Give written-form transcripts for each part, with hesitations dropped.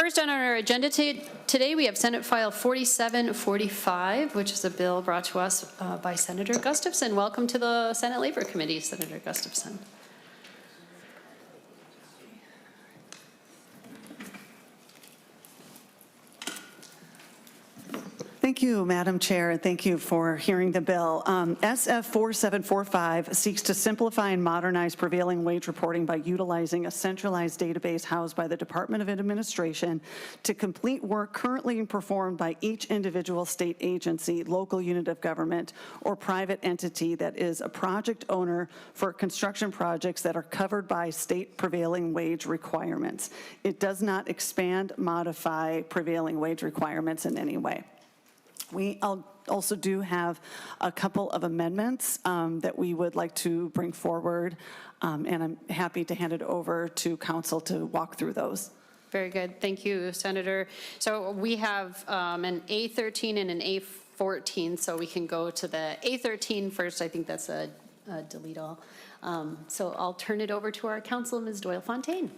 First on our agenda today, we have Senate File 4745, which is a bill brought to us by Senator Gustafson. Welcome to the Senate Labor Committee, Senator Gustafson. Thank you, Madam Chair, and thank you for hearing the bill. SF 4745 seeks to simplify and modernize prevailing wage reporting by utilizing a centralized database housed by the Department of Administration to complete work currently performed by each individual state agency, local unit of government, or private entity that is a project owner for construction projects that are covered by state prevailing wage requirements. It does not expand, modify prevailing wage requirements in any way. We also do have a couple of amendments that we would like to bring forward, and I'm happy to hand it over to council to walk through those. Very good. Thank you, Senator. So we have an A13 and an A14, so we can go to the A13 first. I think that's a delete all. So I'll turn it over to our council, Ms. Doyle-Fontaine.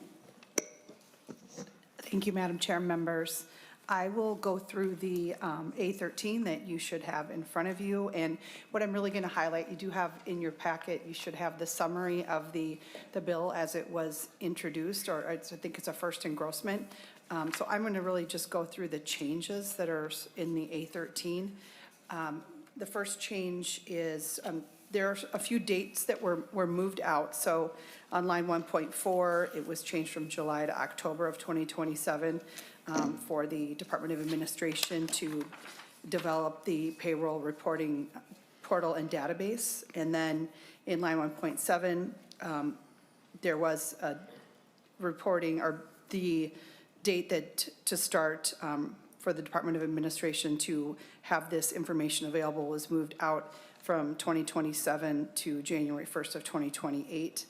Thank you, Madam Chair, members. I will go through the A13 that you should have in front of you, and what I'm really going to highlight, you do have in your packet, you should have the summary of the bill as it was introduced, or I think it's a first engrossment. So I'm going to really just go through the changes that are in the A13. The first change is there are a few dates that were moved out. So on line 1.4, it was changed from July to October of 2027. For the Department of Administration to develop the payroll reporting portal and database. And then in line 1.7, there was a reporting or the date that to start for the Department of Administration to have this information available was moved out from 2027 to January 1st of 2028.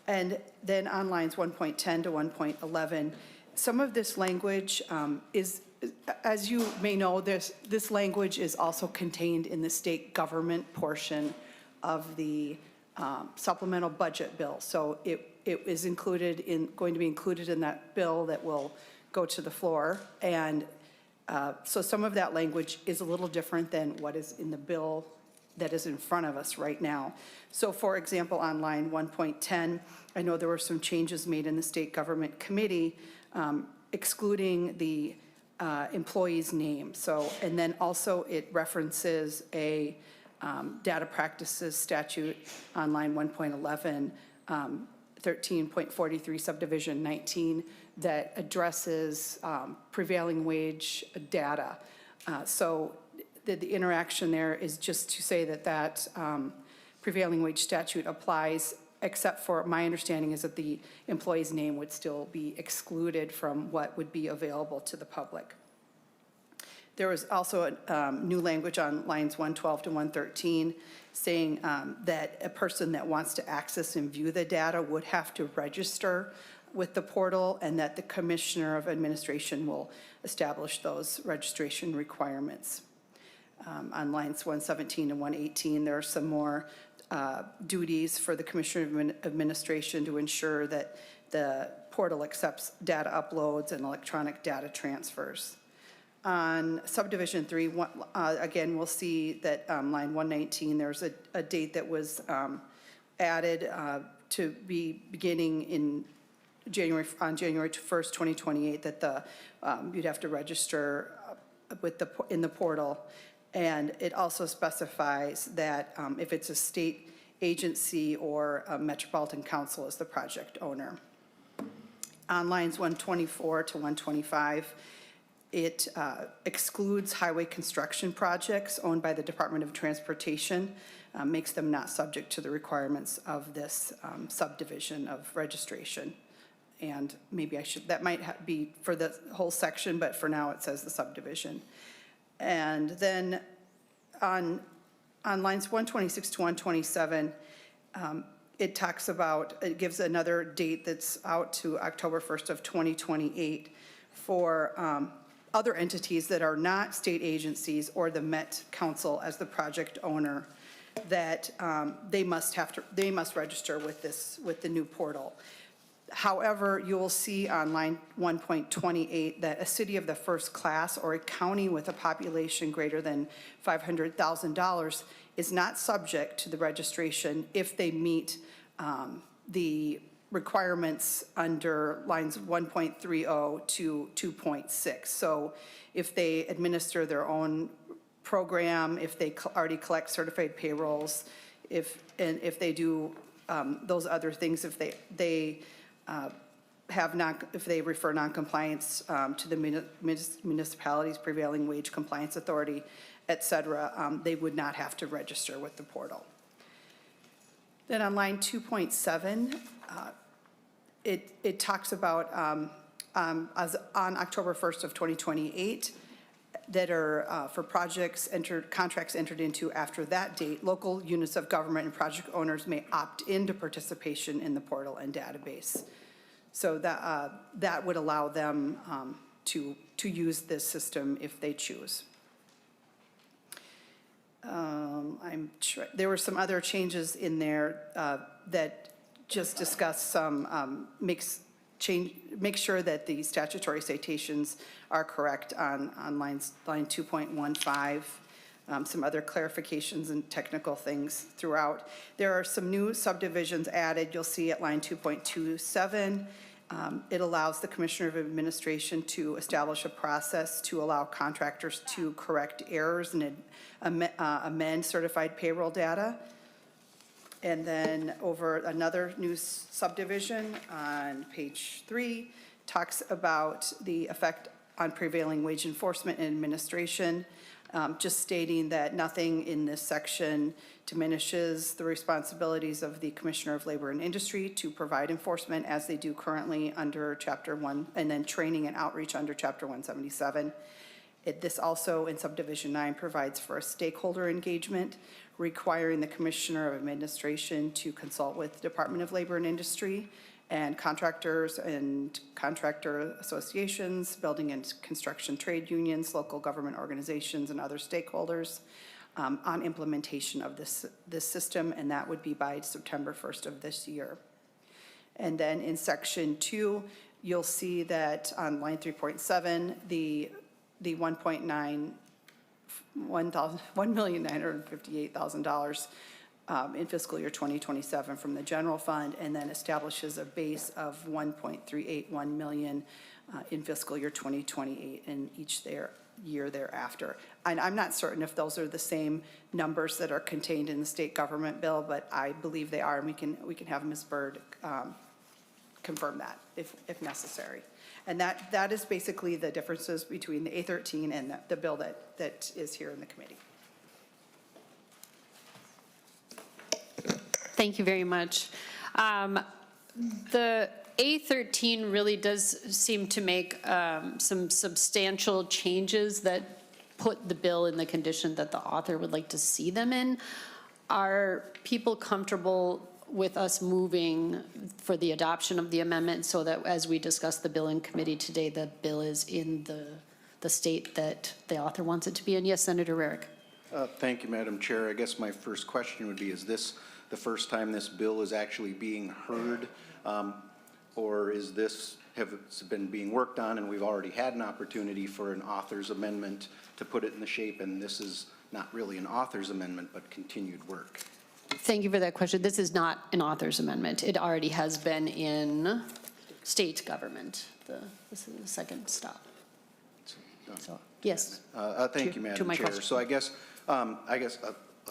And then on lines 1.10 to 1.11, some of this language is, as you may know, this language is also contained in the state government portion of the supplemental budget bill. So it is going to be included in that bill that will go to the floor. And so some of that language is a little different than what is in the bill that is in front of us right now. So for example, on line 1.10, I know there were some changes made in the state government committee excluding the employee's name. So, and then also it references a data practices statute on line 1.11, 13.43 subdivision 19 that addresses prevailing wage data. So the interaction there is just to say that prevailing wage statute applies, except for my understanding is that the employee's name would still be excluded from what would be available to the public. There was also a new language on lines 112 to 113 saying that a person that wants to access and view the data would have to register with the portal, and that the Commissioner of Administration will establish those registration requirements. On lines 117 and 118, there are some more duties for the Commissioner of Administration to ensure that the portal accepts data uploads and electronic data transfers. On subdivision 3, again, we'll see that line 119, there's a date that was added to be beginning in January 1st, 2028, that you'd have to register in the portal. And it also specifies that if it's a state agency or a metropolitan council as the project owner. On lines 124 to 125, it excludes highway construction projects owned by the Department of Transportation, makes them not subject to the requirements of this subdivision of registration. And maybe that might be for the whole section, but for now it says the subdivision. And then on lines 126 to 127, it gives another date that's out to October 1st of 2028 for other entities that are not state agencies or the Met Council as the project owner, that they must register with the new portal. However, you will see on line 1.28 that a city of the first class or a county with a population greater than $500,000 is not subject to the registration if they meet the requirements under lines 1.30 to 2.6. So if they administer their own program, if they already collect certified payrolls, if they do those other things, if they if they refer noncompliance to the municipality's prevailing wage compliance authority, et cetera, they would not have to register with the portal. Then on line 2.7, it talks about as on October 1st of 2028 that are for contracts entered into after that date, local units of government and project owners may opt into participation in the portal and database. So that would allow them to use this system if they choose. I'm sure there were some other changes in there that just discuss some make sure that the statutory citations are correct on line 2.15. Some other clarifications and technical things throughout. There are some new subdivisions added. You'll see at line 2.27. It allows the Commissioner of Administration to establish a process to allow contractors to correct errors and amend certified payroll data. And then over another new subdivision on page 3 talks about the effect on prevailing wage enforcement and administration, just stating that nothing in this section diminishes the responsibilities of the Commissioner of Labor and Industry to provide enforcement as they do currently under Chapter 1, and then training and outreach under Chapter 177. This also in Subdivision 9 provides for a stakeholder engagement, requiring the Commissioner of Administration to consult with the Department of Labor and Industry and contractors and contractor associations, building and construction trade unions, local government organizations, and other stakeholders on implementation of this system, and that would be by September 1st of this year. And then in Section 2, you'll see that on line 3.7, the $1,958,000 in fiscal year 2027 from the general fund, and then establishes a base of $1.381 million in fiscal year 2028 and each year thereafter. And I'm not certain if those are the same numbers that are contained in the state government bill, but I believe they are, and we can have Ms. Bird confirm that if necessary. And that is basically the differences between the A13 and the bill that is here in the committee. Thank you very much. The A13 really does seem to make some substantial changes that put the bill in the condition that the author would like to see them in. Are people comfortable with us moving for the adoption of the amendment so that as we discuss the bill in committee today, the bill is in the state that the author wants it to be in? Yes, Senator Rarick. Thank you, Madam Chair. I guess my first question would be, is this the first time this bill is actually being heard? Or is this been being worked on and we've already had an opportunity for an author's amendment to put it in the shape, and this is not really an author's amendment but continued work? Thank you for that question. This is not an author's amendment. It already has been in state government. This is the second stop. So, yes. Thank you, Madam Chair. Question. So I guess a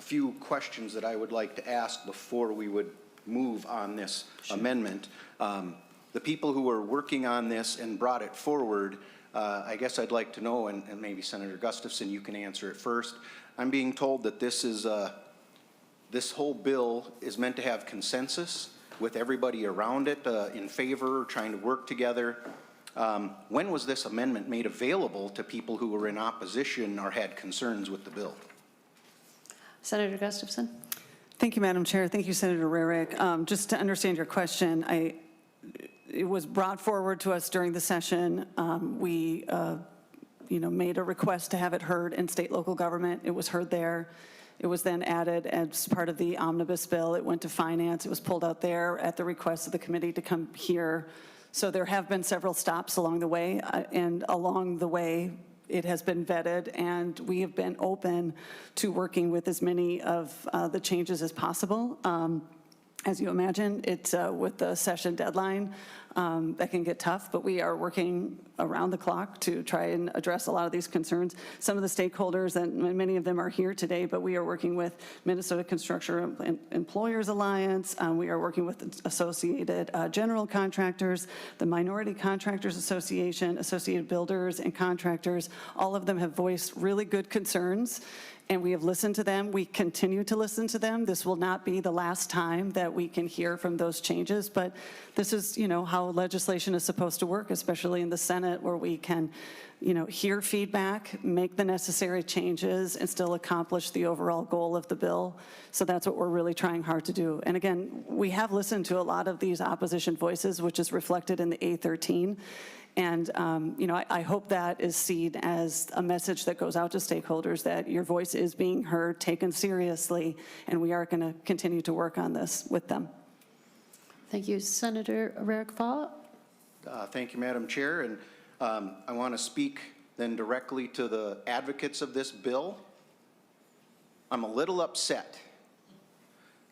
few questions that I would like to ask before we would move on this amendment. The people who are working on this and brought it forward, I guess I'd like to know, and maybe Senator Gustafson, you can answer it first. I'm being told that this whole bill is meant to have consensus with everybody around it in favor, trying to work together. When was this amendment made available to people who were in opposition or had concerns with the bill? Senator Gustafson. Thank you, Madam Chair. Thank you, Senator Rarick. Just to understand your question, it was brought forward to us during the session. We made a request to have it heard in state local government. It was heard there. It was then added as part of the omnibus bill. It went to finance. It was pulled out there at the request of the committee to come here. So there have been several stops along the way, and along the way, it has been vetted, and we have been open to working with as many of the changes as possible. As you imagine, it's with the session deadline, that can get tough, but we are working around the clock to try and address a lot of these concerns. Some of the stakeholders, and many of them are here today, but we are working with Minnesota Construction Employers Alliance. We are working with Associated General Contractors, the Minority Contractors Association, Associated Builders and Contractors. All of them have voiced really good concerns, and we have listened to them. We continue to listen to them. This will not be the last time that we can hear from those changes, but this is, how legislation is supposed to work, especially in the Senate, where we can, hear feedback, make the necessary changes, and still accomplish the overall goal of the bill. So that's what we're really trying hard to do. And again, we have listened to a lot of these opposition voices, which is reflected in the A13. And, I hope that is seen as a message that goes out to stakeholders that your voice is being heard, taken seriously, and we are going to continue to work on this with them. Thank you. Senator Rarick-Fall. Thank you, Madam Chair. And I want to speak then directly to the advocates of this bill. I'm a little upset.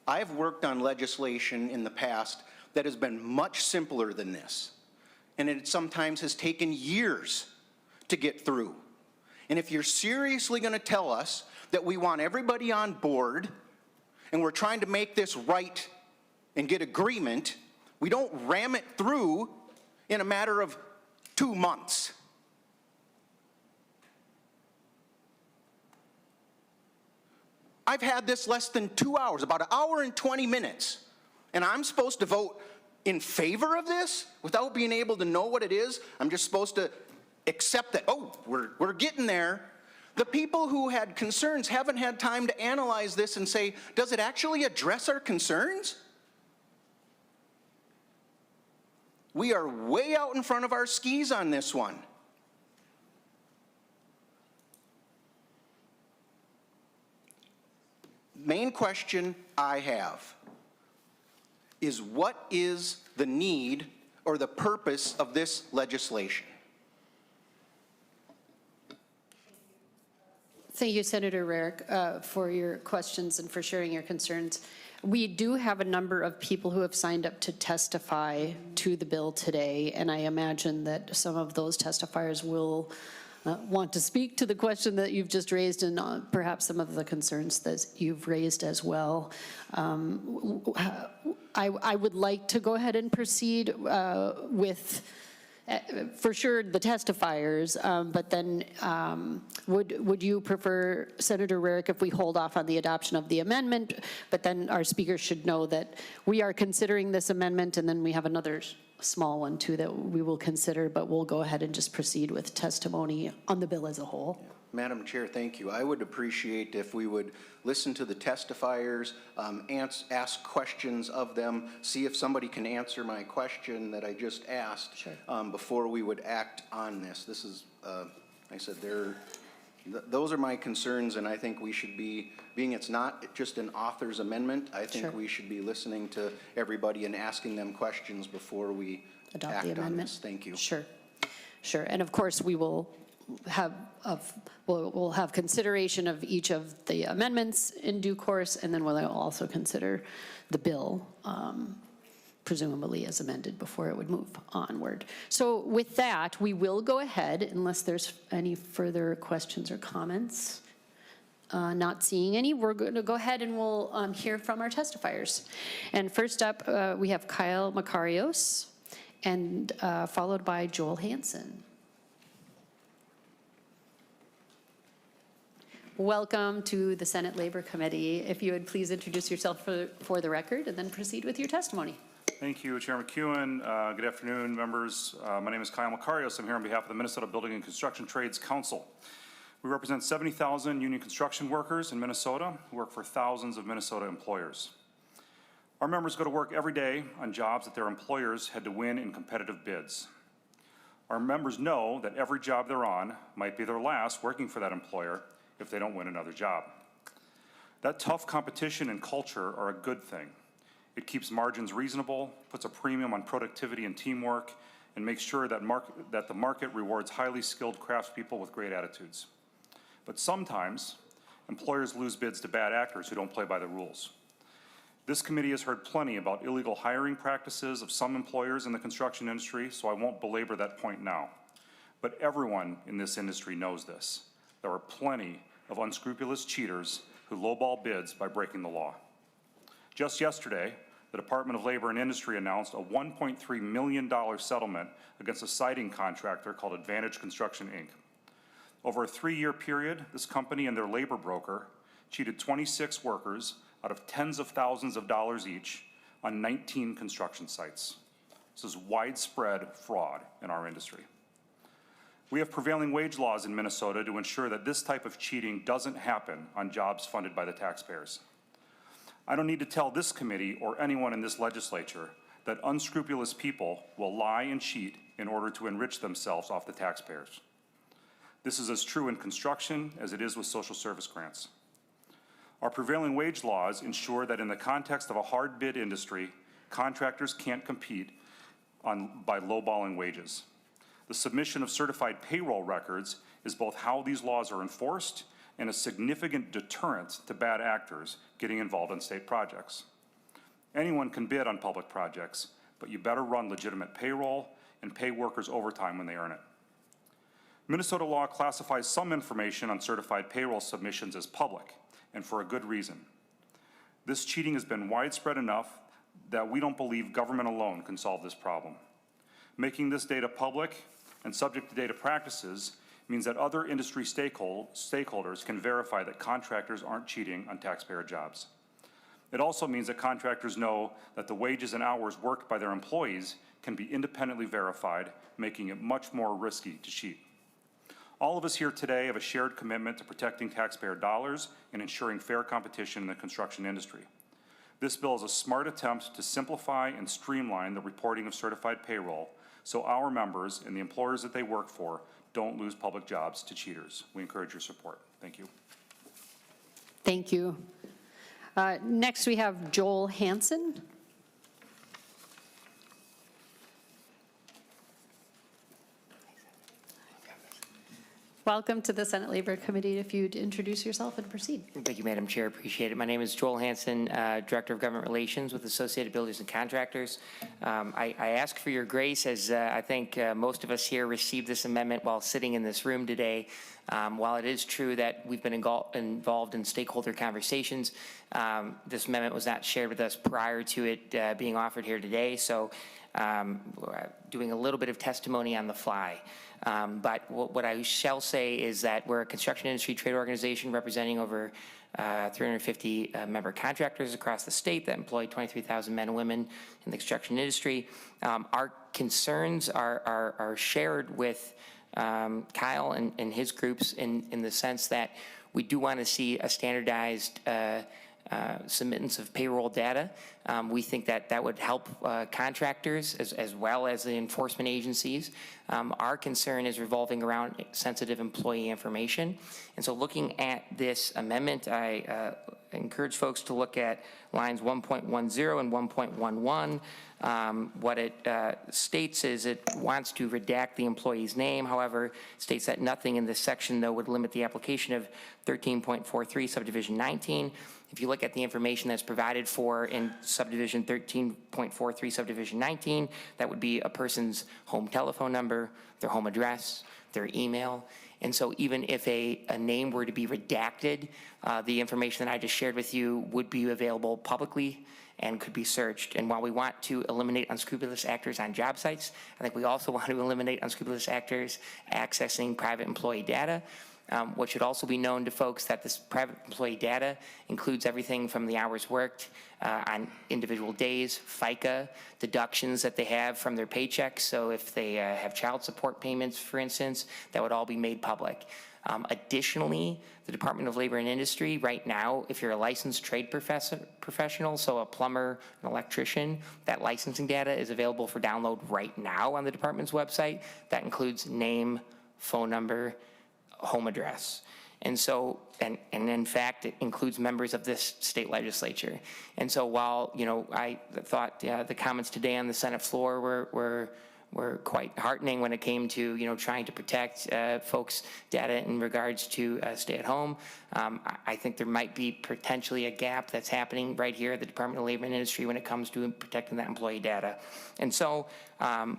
I've worked on legislation in the past that has been much simpler than this. And it sometimes has taken years to get through. And if you're seriously going to tell us that we want everybody on board and we're trying to make this right and get agreement, we don't ram it through in a matter of 2 months. I've had this less than 2 hours, about 1 hour and 20 minutes, and I'm supposed to vote in favor of this without being able to know what it is. I'm just supposed to accept that, oh, we're getting there. The people who had concerns haven't had time to analyze this and say, does it actually address our concerns? We are way out in front of our skis on this one. Main question I have is, what is the need or the purpose of this legislation? Thank you, Senator Rarick, for your questions and for sharing your concerns. We do have a number of people who have signed up to testify to the bill today, and I imagine that some of those testifiers will want to speak to the question that you've just raised and perhaps some of the concerns that you've raised as well. I would like to go ahead and proceed with, for sure, the testifiers, but then would you prefer, Senator Rarick, if we hold off on the adoption of the amendment, but then our speakers should know that we are considering this amendment, and then we have another small one too that we will consider, but we'll go ahead and just proceed with testimony on the bill as a whole. Madam Chair, thank you. I would appreciate if we would listen to the testifiers, ask questions of them, see if somebody can answer my question that I just asked. Sure. Before we would act on this. This is, I said, those are my concerns, and I think we should be, being it's not just an author's amendment, I think Sure. we should be listening to everybody and asking them questions before we Adopt act the on amendment. this. Thank you. Sure, sure. And of course, we will have we'll have consideration of each of the amendments in due course, and then we'll also consider the bill, presumably as amended, before it would move onward. So with that, we will go ahead, unless there's any further questions or comments. Not seeing any, we're going to go ahead and we'll hear from our testifiers. And first up, we have Kyle Makarios, and followed by Joel Hansen. Welcome to the Senate Labor Committee. If you would please introduce yourself for the record and then proceed with your testimony. Thank you, Chair McEwen. Good afternoon, members. My name is Kyle Makarios. I'm here on behalf of the Minnesota Building and Construction Trades Council. We represent 70,000 union construction workers in Minnesota who work for thousands of Minnesota employers. Our members go to work every day on jobs that their employers had to win in competitive bids. Our members know that every job they're on might be their last working for that employer if they don't win another job. That tough competition and culture are a good thing. It keeps margins reasonable, puts a premium on productivity and teamwork, and makes sure that the market rewards highly skilled craftspeople with great attitudes. But sometimes, employers lose bids to bad actors who don't play by the rules. This committee has heard plenty about illegal hiring practices of some employers in the construction industry, so I won't belabor that point now. But everyone in this industry knows this. There are plenty of unscrupulous cheaters who lowball bids by breaking the law. Just yesterday, the Department of Labor and Industry announced a $1.3 million settlement against a siding contractor called Advantage Construction, Inc. Over a 3-year period, this company and their labor broker cheated 26 workers out of tens of thousands of dollars each on 19 construction sites. This is widespread fraud in our industry. We have prevailing wage laws in Minnesota to ensure that this type of cheating doesn't happen on jobs funded by the taxpayers. I don't need to tell this committee or anyone in this legislature that unscrupulous people will lie and cheat in order to enrich themselves off the taxpayers. This is as true in construction as it is with social service grants. Our prevailing wage laws ensure that in the context of a hard bid industry, contractors can't compete by lowballing wages. The submission of certified payroll records is both how these laws are enforced and a significant deterrent to bad actors getting involved in state projects. Anyone can bid on public projects, but you better run legitimate payroll and pay workers overtime when they earn it. Minnesota law classifies some information on certified payroll submissions as public, and for a good reason. This cheating has been widespread enough that we don't believe government alone can solve this problem. Making this data public and subject to data practices means that other industry stakeholders can verify that contractors aren't cheating on taxpayer jobs. It also means that contractors know that the wages and hours worked by their employees can be independently verified, making it much more risky to cheat. All of us here today have a shared commitment to protecting taxpayer dollars and ensuring fair competition in the construction industry. This bill is a smart attempt to simplify and streamline the reporting of certified payroll so our members and the employers that they work for don't lose public jobs to cheaters. We encourage your support. Thank you. Thank you. Next, we have Joel Hansen. Welcome to the Senate Labor Committee. If you'd introduce yourself and proceed. Thank you, Madam Chair. Appreciate it. My name is Joel Hansen, Director of Government Relations with Associated Builders and Contractors. I ask for your grace as I think most of us here received this amendment while sitting in this room today. While it is true that we've been involved in stakeholder conversations, this amendment was not shared with us prior to it being offered here today. So doing a little bit of testimony on the fly. But what I shall say is that we're a construction industry trade organization representing over 350 member contractors across the state that employ 23,000 men and women in the construction industry. Our concerns are shared with Kyle and his groups in the sense that we do want to see a standardized submittance of payroll data. We think that would help contractors as well as the enforcement agencies. Our concern is revolving around sensitive employee information. And so looking at this amendment, I encourage folks to look at lines 1.10 and 1.11. What it states is it wants to redact the employee's name. However, states that nothing in this section, though, would limit the application of 13.43 subdivision 19. If you look at the information that's provided for in subdivision 13.43 subdivision 19, that would be a person's home telephone number, their home address, their email. And so even if a name were to be redacted, the information that I just shared with you would be available publicly and could be searched. And while we want to eliminate unscrupulous actors on job sites, I think we also want to eliminate unscrupulous actors accessing private employee data. What should also be known to folks that this private employee data includes everything from the hours worked on individual days, FICA, deductions that they have from their paychecks. So if they have child support payments, for instance, that would all be made public. Additionally, the Department of Labor and Industry right now, if you're a licensed trade professional, so a plumber, an electrician, that licensing data is available for download right now on the department's website. That includes name, phone number, home address. And so, and in fact, it includes members of this state legislature. And so while, I thought the comments today on the Senate floor were quite heartening when it came to, trying to protect folks' data in regards to stay at home. I think there might be potentially a gap that's happening right here at the Department of Labor and Industry when it comes to protecting that employee data. And so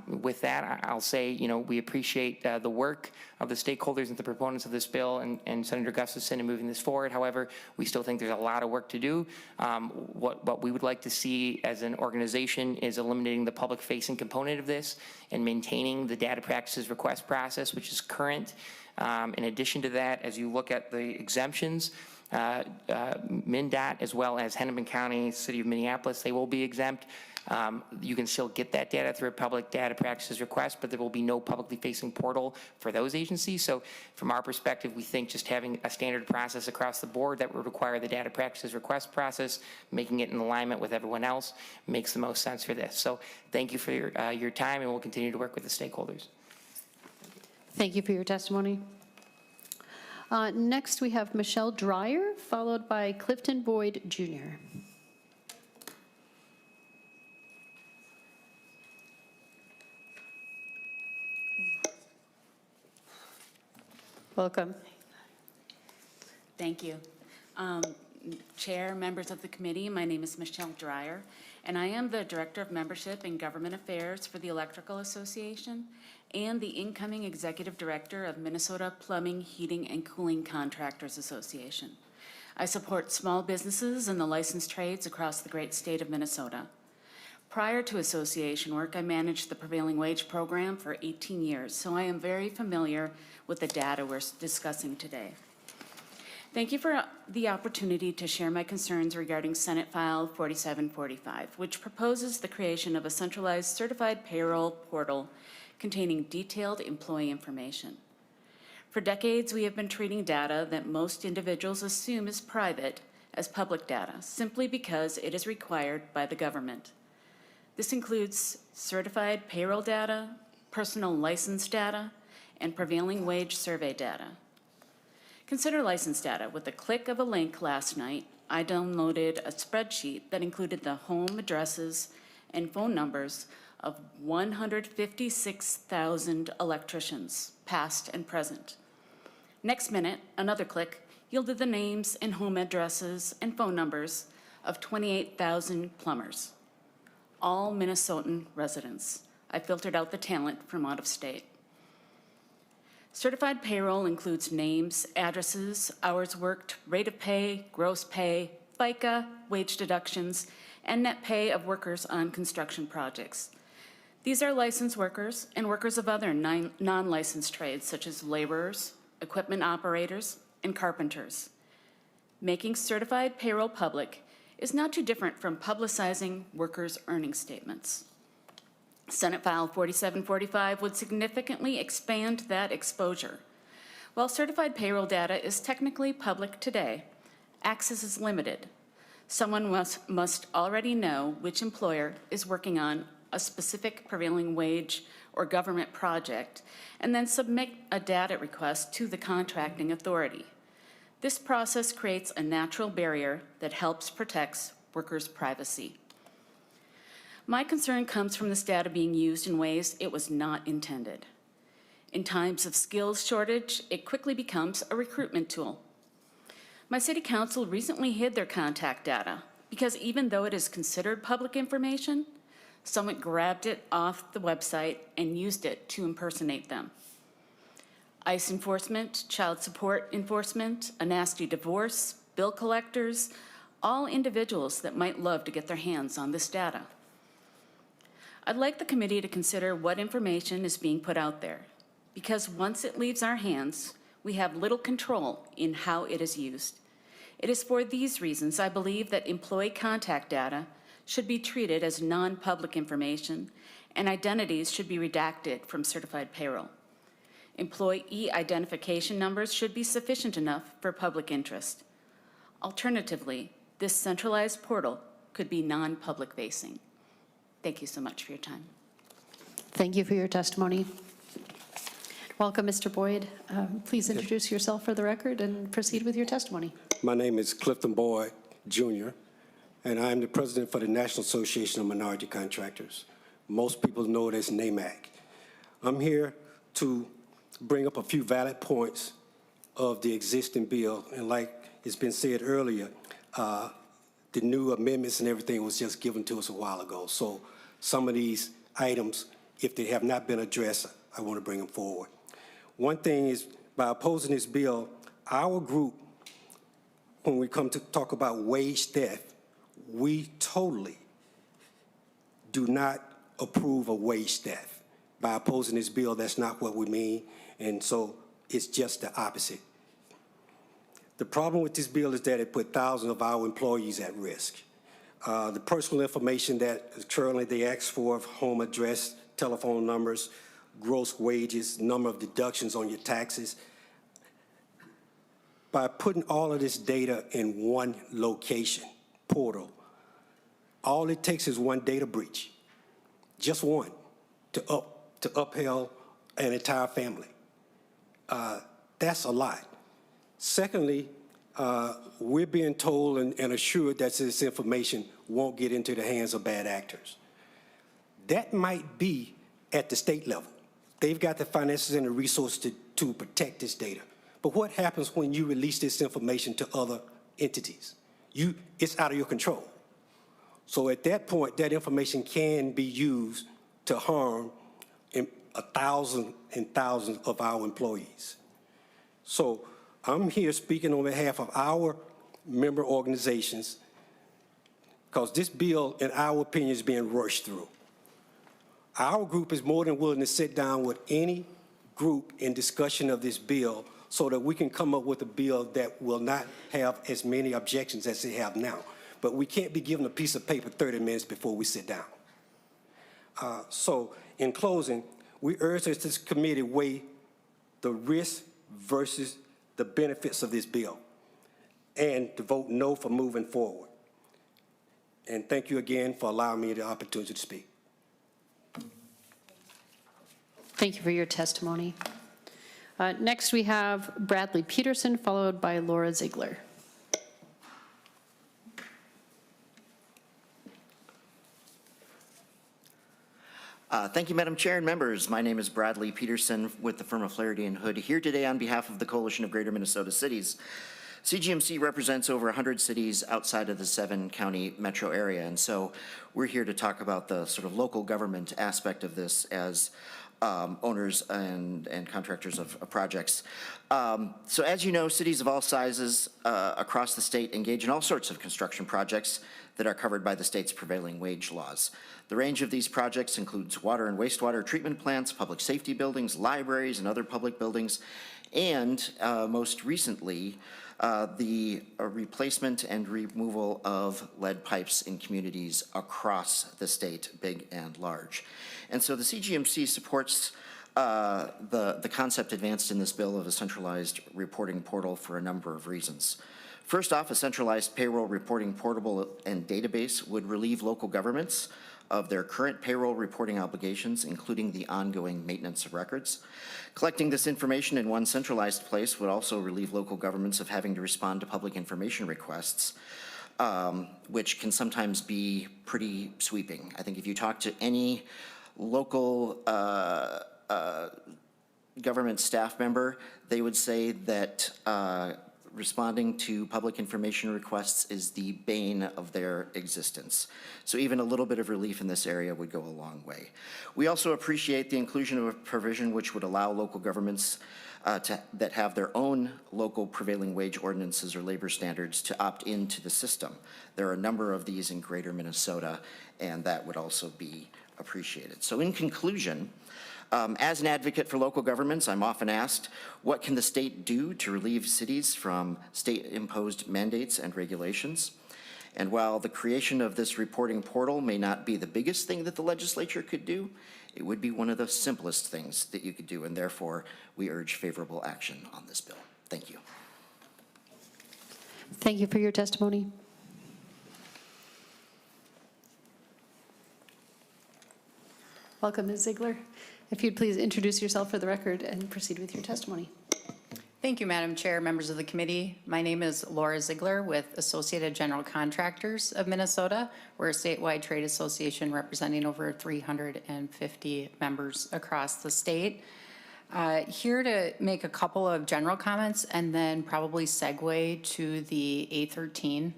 with that, I'll say, we appreciate the work of the stakeholders and the proponents of this bill and Senator Gustafson in moving this forward. However, we still think there's a lot of work to do. What we would like to see as an organization is eliminating the public-facing component of this and maintaining the data practices request process, which is current. In addition to that, as you look at the exemptions, MnDOT as well as Hennepin County, City of Minneapolis, they will be exempt. You can still get that data through a public data practices request, but there will be no publicly facing portal for those agencies. So from our perspective, we think just having a standard process across the board that would require the data practices request process, making it in alignment with everyone else, makes the most sense for this. So thank you for your time, and we'll continue to work with the stakeholders. Thank you for your testimony. Next, we have Michelle Dreyer, followed by Clifton Boyd, Jr. Welcome. Thank you. Chair, members of the committee, my name is Michelle Dreyer, and I am the Director of Membership and Government Affairs for the Electrical Association and the incoming Executive Director of Minnesota Plumbing, Heating, and Cooling Contractors Association. I support small businesses and the licensed trades across the great state of Minnesota. Prior to association work, I managed the prevailing wage program for 18 years, so I am very familiar with the data we're discussing today. Thank you for the opportunity to share my concerns regarding Senate File 4745, which proposes the creation of a centralized certified payroll portal containing detailed employee information. For decades, we have been treating data that most individuals assume is private as public data, simply because it is required by the government. This includes certified payroll data, personal license data, and prevailing wage survey data. Consider license data. With the click of a link last night, I downloaded a spreadsheet that included the home addresses and phone numbers of 156,000 electricians, past and present. Next minute, another click yielded the names and home addresses and phone numbers of 28,000 plumbers, all Minnesotan residents. I filtered out the talent from out of state. Certified payroll includes names, addresses, hours worked, rate of pay, gross pay, FICA, wage deductions, and net pay of workers on construction projects. These are licensed workers and workers of other non-licensed trades, such as laborers, equipment operators, and carpenters. Making certified payroll public is not too different from publicizing workers' earning statements. Senate File 4745 would significantly expand that exposure. While certified payroll data is technically public today, access is limited. Someone must already know which employer is working on a specific prevailing wage or government project, and then submit a data request to the contracting authority. This process creates a natural barrier that helps protect workers' privacy. My concern comes from this data being used in ways it was not intended. In times of skills shortage, it quickly becomes a recruitment tool. My city council recently hid their contact data because even though it is considered public information, someone grabbed it off the website and used it to impersonate them. ICE enforcement, child support enforcement, a nasty divorce, bill collectors, all individuals that might love to get their hands on this data. I'd like the committee to consider what information is being put out there, because once it leaves our hands, we have little control in how it is used. It is for these reasons I believe that employee contact data should be treated as non-public information, and identities should be redacted from certified payroll. Employee identification numbers should be sufficient enough for public interest. Alternatively, this centralized portal could be non-public facing. Thank you so much for your time. Thank you for your testimony. Welcome, Mr. Boyd. Please introduce yourself for the record and proceed with your testimony. My name is Clifton Boyd, Jr., and I am the president for the National Association of Minority Contractors. Most people know it as NAMAC. I'm here to bring up a few valid points of the existing bill, and like it's been said earlier, the new amendments and everything was just given to us a while ago. So some of these items, if they have not been addressed, I want to bring them forward. One thing is, by opposing this bill, our group, when we come to talk about wage theft, we totally do not approve of wage theft. By opposing this bill, that's not what we mean, and so it's just the opposite. The problem with this bill is that it put thousands of our employees at risk. The personal information that currently they ask for, home address, telephone numbers, gross wages, number of deductions on your taxes. By putting all of this data in one location, portal, all it takes is one data breach, just one, to uphill an entire family. That's a lot. Secondly, we're being told and assured that this information won't get into the hands of bad actors. That might be at the state level. They've got the finances and the resources to protect this data. But what happens when you release this information to other entities? It's out of your control. So at that point, that information can be used to harm thousands and thousands of our employees. So I'm here speaking on behalf of our member organizations because this bill, in our opinion, is being rushed through. Our group is more than willing to sit down with any group in discussion of this bill so that we can come up with a bill that will not have as many objections as they have now. But we can't be given a piece of paper 30 minutes before we sit down. So in closing, we urge that this committee weigh the risk versus the benefits of this bill and to vote no for moving forward. And thank you again for allowing me the opportunity to speak. Thank you for your testimony. Next, we have Bradley Peterson, followed by Laura Ziegler. Thank you, Madam Chair and members. My name is Bradley Peterson with the firm of Flaherty & Hood, here today on behalf of the Coalition of Greater Minnesota Cities. CGMC represents over 100 cities outside of the 7-county metro area, and so we're here to talk about the sort of local government aspect of this as owners and contractors of projects. So as you know, cities of all sizes across the state engage in all sorts of construction projects that are covered by the state's prevailing wage laws. The range of these projects includes water and wastewater treatment plants, public safety buildings, libraries, and other public buildings, and most recently, the replacement and removal of lead pipes in communities across the state, big and large. And so the CGMC supports the concept advanced in this bill of a centralized reporting portal for a number of reasons. First off, a centralized payroll reporting portal and database would relieve local governments of their current payroll reporting obligations, including the ongoing maintenance of records. Collecting this information in one centralized place would also relieve local governments of having to respond to public information requests, which can sometimes be pretty sweeping. I think if you talk to any local government staff member, they would say that responding to public information requests is the bane of their existence. So even a little bit of relief in this area would go a long way. We also appreciate the inclusion of a provision which would allow local governments that have their own local prevailing wage ordinances or labor standards to opt into the system. There are a number of these in Greater Minnesota, and that would also be appreciated. So in conclusion, as an advocate for local governments, I'm often asked, what can the state do to relieve cities from state-imposed mandates and regulations? And while the creation of this reporting portal may not be the biggest thing that the legislature could do, it would be one of the simplest things that you could do, and therefore we urge favorable action on this bill. Thank you. Thank you for your testimony. Welcome, Ms. Ziegler. If you'd please introduce yourself for the record and proceed with your testimony. Thank you, Madam Chair, members of the committee. My name is Laura Ziegler with Associated General Contractors of Minnesota. We're a statewide trade association representing over 350 members across the state. Here to make a couple of general comments and then probably segue to the A13,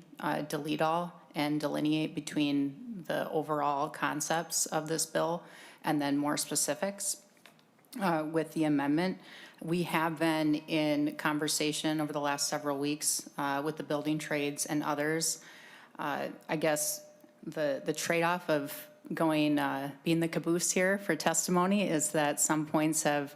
delete all, and delineate between the overall concepts of this bill and then more specifics with the amendment. We have been in conversation over the last several weeks with the building trades and others. I guess the trade-off of going, being the caboose here for testimony is that some points have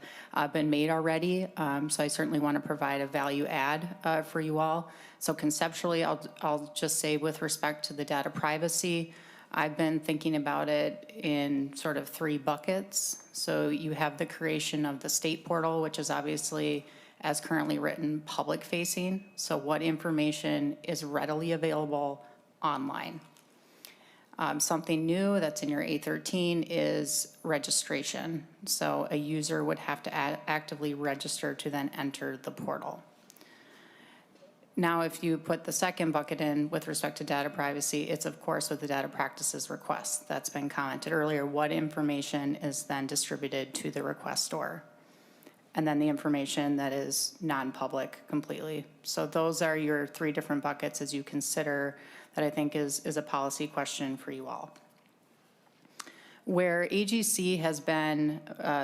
been made already. So I certainly want to provide a value add for you all. So conceptually, I'll just say with respect to the data privacy, I've been thinking about it in sort of 3 buckets. So you have the creation of the state portal, which is obviously, as currently written, public facing. So what information is readily available online. Something new that's in your A13 is registration. So a user would have to actively register to then enter the portal. Now, if you put the second bucket in with respect to data privacy, it's of course with the data practices request that's been commented earlier. What information is then distributed to the requestor? And then the information that is non-public completely. So those are your 3 different buckets as you consider that I think is a policy question for you all. Where AGC has been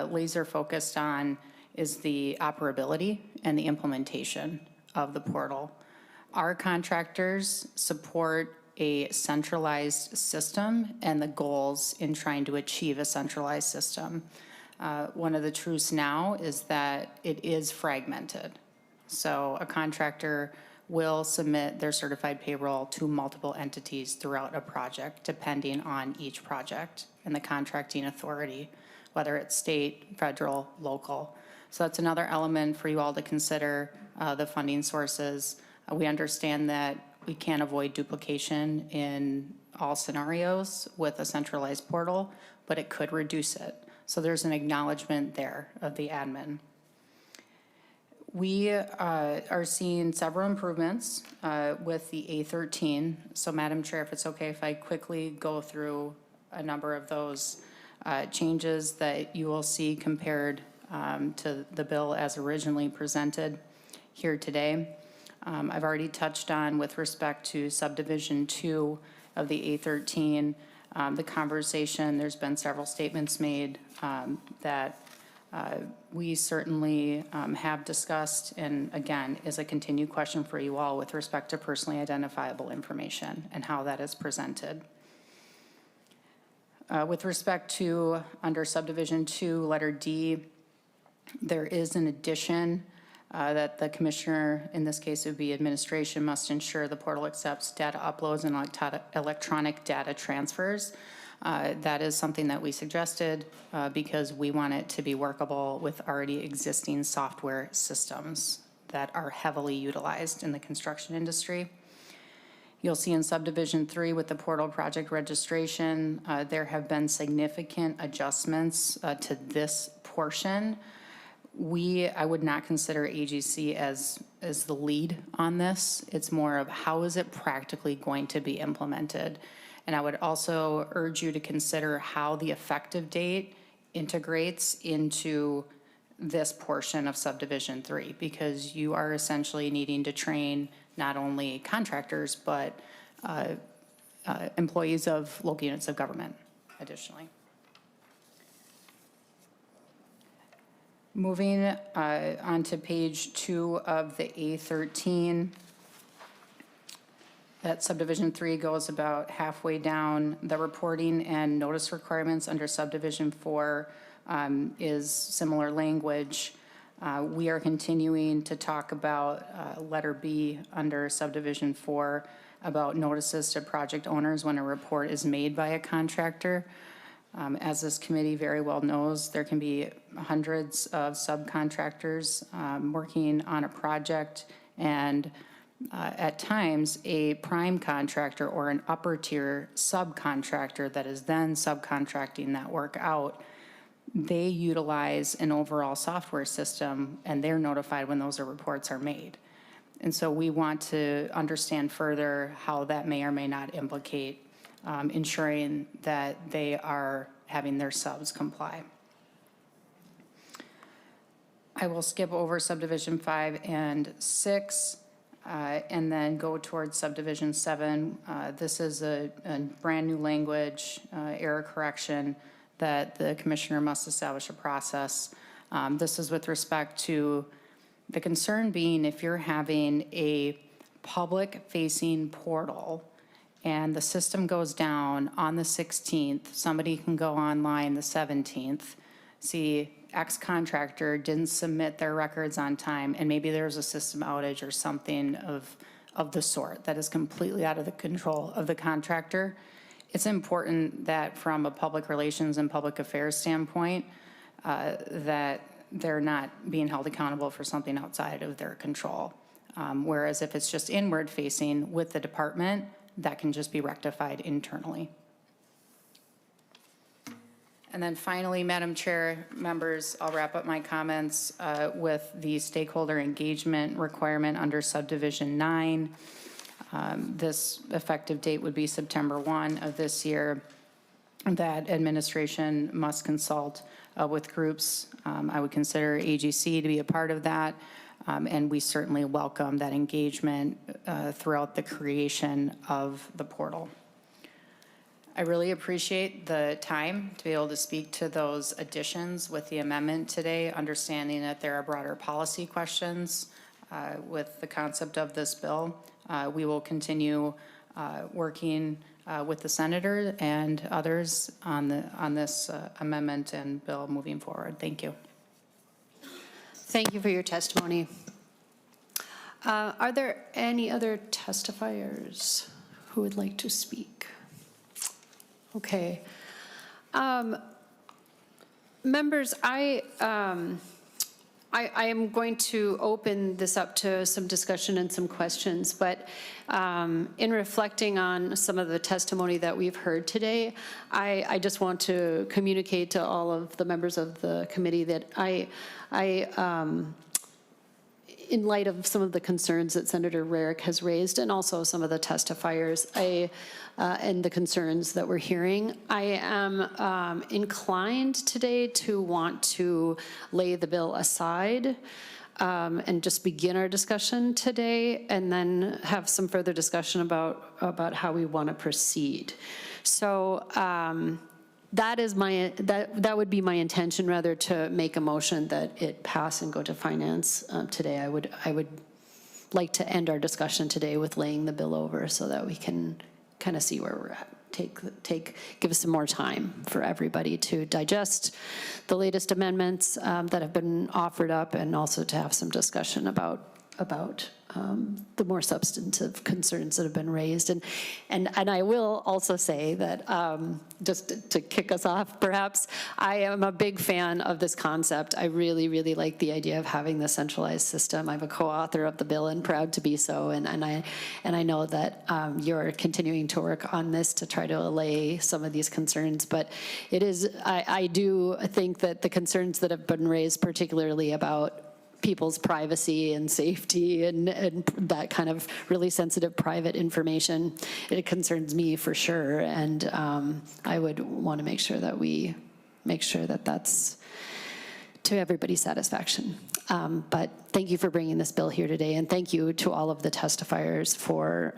laser focused on is the operability and the implementation of the portal. Our contractors support a centralized system and the goals in trying to achieve a centralized system. One of the truths now is that it is fragmented. So a contractor will submit their certified payroll to multiple entities throughout a project, depending on each project and the contracting authority, whether it's state, federal, local. So that's another element for you all to consider, the funding sources. We understand that we can't avoid duplication in all scenarios with a centralized portal, but it could reduce it. So there's an acknowledgement there of the admin. We are seeing several improvements with the A13. So Madam Chair, if it's okay if I quickly go through a number of those changes that you will see compared to the bill as originally presented here today. I've already touched on with respect to subdivision 2 of the A13, the conversation. There's been several statements made that we certainly have discussed, and again, is a continued question for you all with respect to personally identifiable information and how that is presented. With respect to under subdivision 2, letter D, there is an addition that the commissioner, in this case it would be administration, must ensure the portal accepts data uploads and electronic data transfers. That is something that we suggested because we want it to be workable with already existing software systems that are heavily utilized in the construction industry. You'll see in subdivision 3 with the portal project registration, there have been significant adjustments to this portion. I would not consider AGC as the lead on this. It's more of how is it practically going to be implemented. And I would also urge you to consider how the effective date integrates into this portion of subdivision 3, because you are essentially needing to train not only contractors, but employees of local units of government additionally. Moving on to page 2 of the A13, that subdivision 3 goes about halfway down. The reporting and notice requirements under subdivision 4 is similar language. We are continuing to talk about letter B under subdivision 4 about notices to project owners when a report is made by a contractor. As this committee very well knows, there can be hundreds of subcontractors working on a project, and at times a prime contractor or an upper tier subcontractor that is then subcontracting that work out they utilize an overall software system, and they're notified when those reports are made. And so we want to understand further how that may or may not implicate ensuring that they are having their subs comply. I will skip over subdivision 5 and 6 and then go towards subdivision 7. This is a brand new language, error correction, that the commissioner must establish a process. This is with respect to the concern being if you're having a public-facing portal and the system goes down on the 16th, somebody can go online the 17th, see X contractor didn't submit their records on time, and maybe there's a system outage or something of the sort that is completely out of the control of the contractor. It's important that from a public relations and public affairs standpoint, that they're not being held accountable for something outside of their control. Whereas if it's just inward facing with the department, that can just be rectified internally. And then finally, Madam Chair, members, I'll wrap up my comments with the stakeholder engagement requirement under subdivision 9. This effective date would be September 1 of this year. That administration must consult with groups. I would consider AGC to be a part of that. And we certainly welcome that engagement throughout the creation of the portal. I really appreciate the time to be able to speak to those additions with the amendment today, understanding that there are broader policy questions with the concept of this bill. We will continue working with the senator and others on this amendment and bill moving forward. Thank you. Thank you for your testimony. Are there any other testifiers who would like to speak? Okay. Members, I am going to open this up to some discussion and some questions, but in reflecting on some of the testimony that we've heard today, I just want to communicate to all of the members of the committee that in light of some of the concerns that Senator Rarick has raised and also some of the testifiers and the concerns that we're hearing, I am inclined today to want to lay the bill aside and just begin our discussion today and then have some further discussion about how we want to proceed. So that is that would be my intention, rather, to make a motion that it pass and go to finance today. I would like to end our discussion today with laying the bill over so that we can kind of see where we're at. Give us some more time for everybody to digest the latest amendments that have been offered up, and also to have some discussion about the more substantive concerns that have been raised. And I will also say that, just to kick us off, perhaps, I am a big fan of this concept. I really, really like the idea of having the centralized system. I'm a co-author of the bill and proud to be so. And I know that you're continuing to work on this to try to allay some of these concerns. But it is, I do think that the concerns that have been raised, particularly about people's privacy and safety and that kind of really sensitive private information, it concerns me for sure. And I would want to make sure that we make sure that that's to everybody's satisfaction. But thank you for bringing this bill here today, and thank you to all of the testifiers for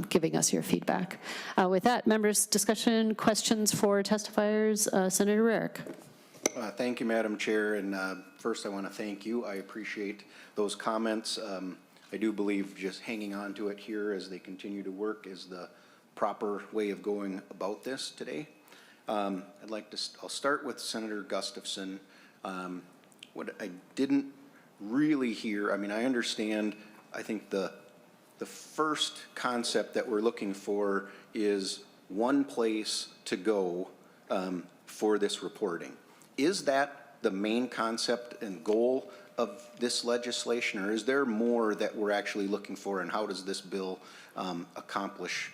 giving us your feedback. With that, members, discussion, questions for testifiers. Senator Rarick. Thank you, Madam Chair, and first I want to thank you. I appreciate those comments. I do believe just hanging on to it here as they continue to work is the proper way of going about this today. I'll start with Senator Gustafson. What I didn't really hear, I mean, I understand, I think the first concept that we're looking for is one place to go for this reporting. Is that the main concept and goal of this legislation, or is there more that we're actually looking for, and how does this bill accomplish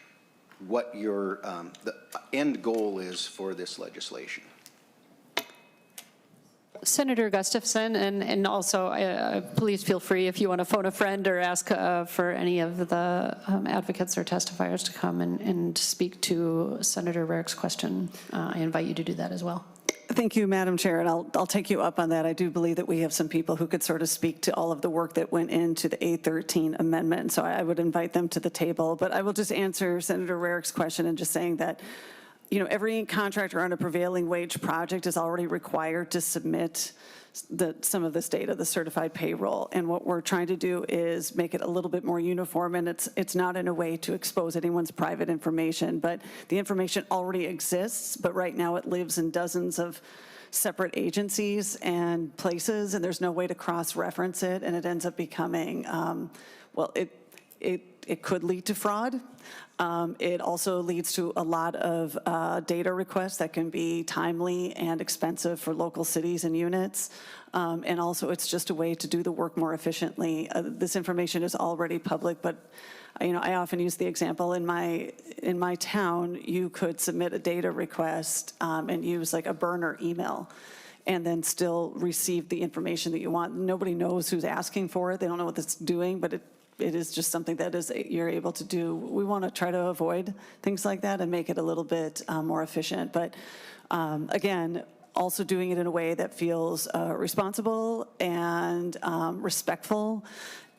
what your the end goal is for this legislation? Senator Gustafson, and also please feel free if you want to phone a friend or ask for any of the advocates or testifiers to come and speak to Senator Rarick's question. I invite you to do that as well. Thank you, Madam Chair, and I'll take you up on that. I do believe that we have some people who could sort of speak to all of the work that went into the A13 amendment, so I would invite them to the table. But I will just answer Senator Rarick's question and just saying that, you know, every contractor on a prevailing wage project is already required to submit some of this data, the certified payroll. And what we're trying to do is make it a little bit more uniform, and it's not in a way to expose anyone's private information, but the information already exists, but right now it lives in dozens of separate agencies and places, and there's no way to cross-reference it, and it ends up becoming, well, it could lead to fraud. It also leads to a lot of data requests that can be timely and expensive for local cities and units. And also, it's just a way to do the work more efficiently. This information is already public, but you know, I often use the example in my town, you could submit a data request and use like a burner email, and then still receive the information that you want. Nobody knows who's asking for it. They don't know what it's doing, but it is just something that you're able to do. We want to try to avoid things like that and make it a little bit more efficient. But again, also doing it in a way that feels responsible and respectful.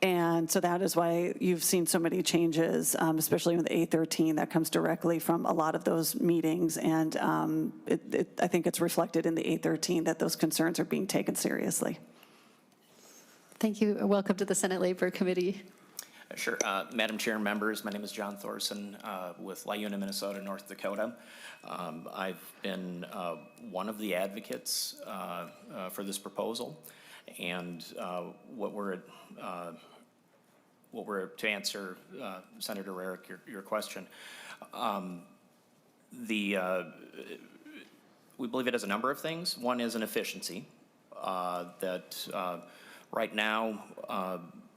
And so that is why you've seen so many changes, especially with A13, that comes directly from a lot of those meetings. And I think it's reflected in the A13 that those concerns are being taken seriously. Thank you. Welcome to the Senate Labor Committee. Sure. Madam Chair and members, my name is John Thorson with LiUNA, Minnesota, North Dakota. I've been one of the advocates for this proposal, and what we're to answer Senator Rarick, your question. We believe it has a number of things. One is an efficiency that right now,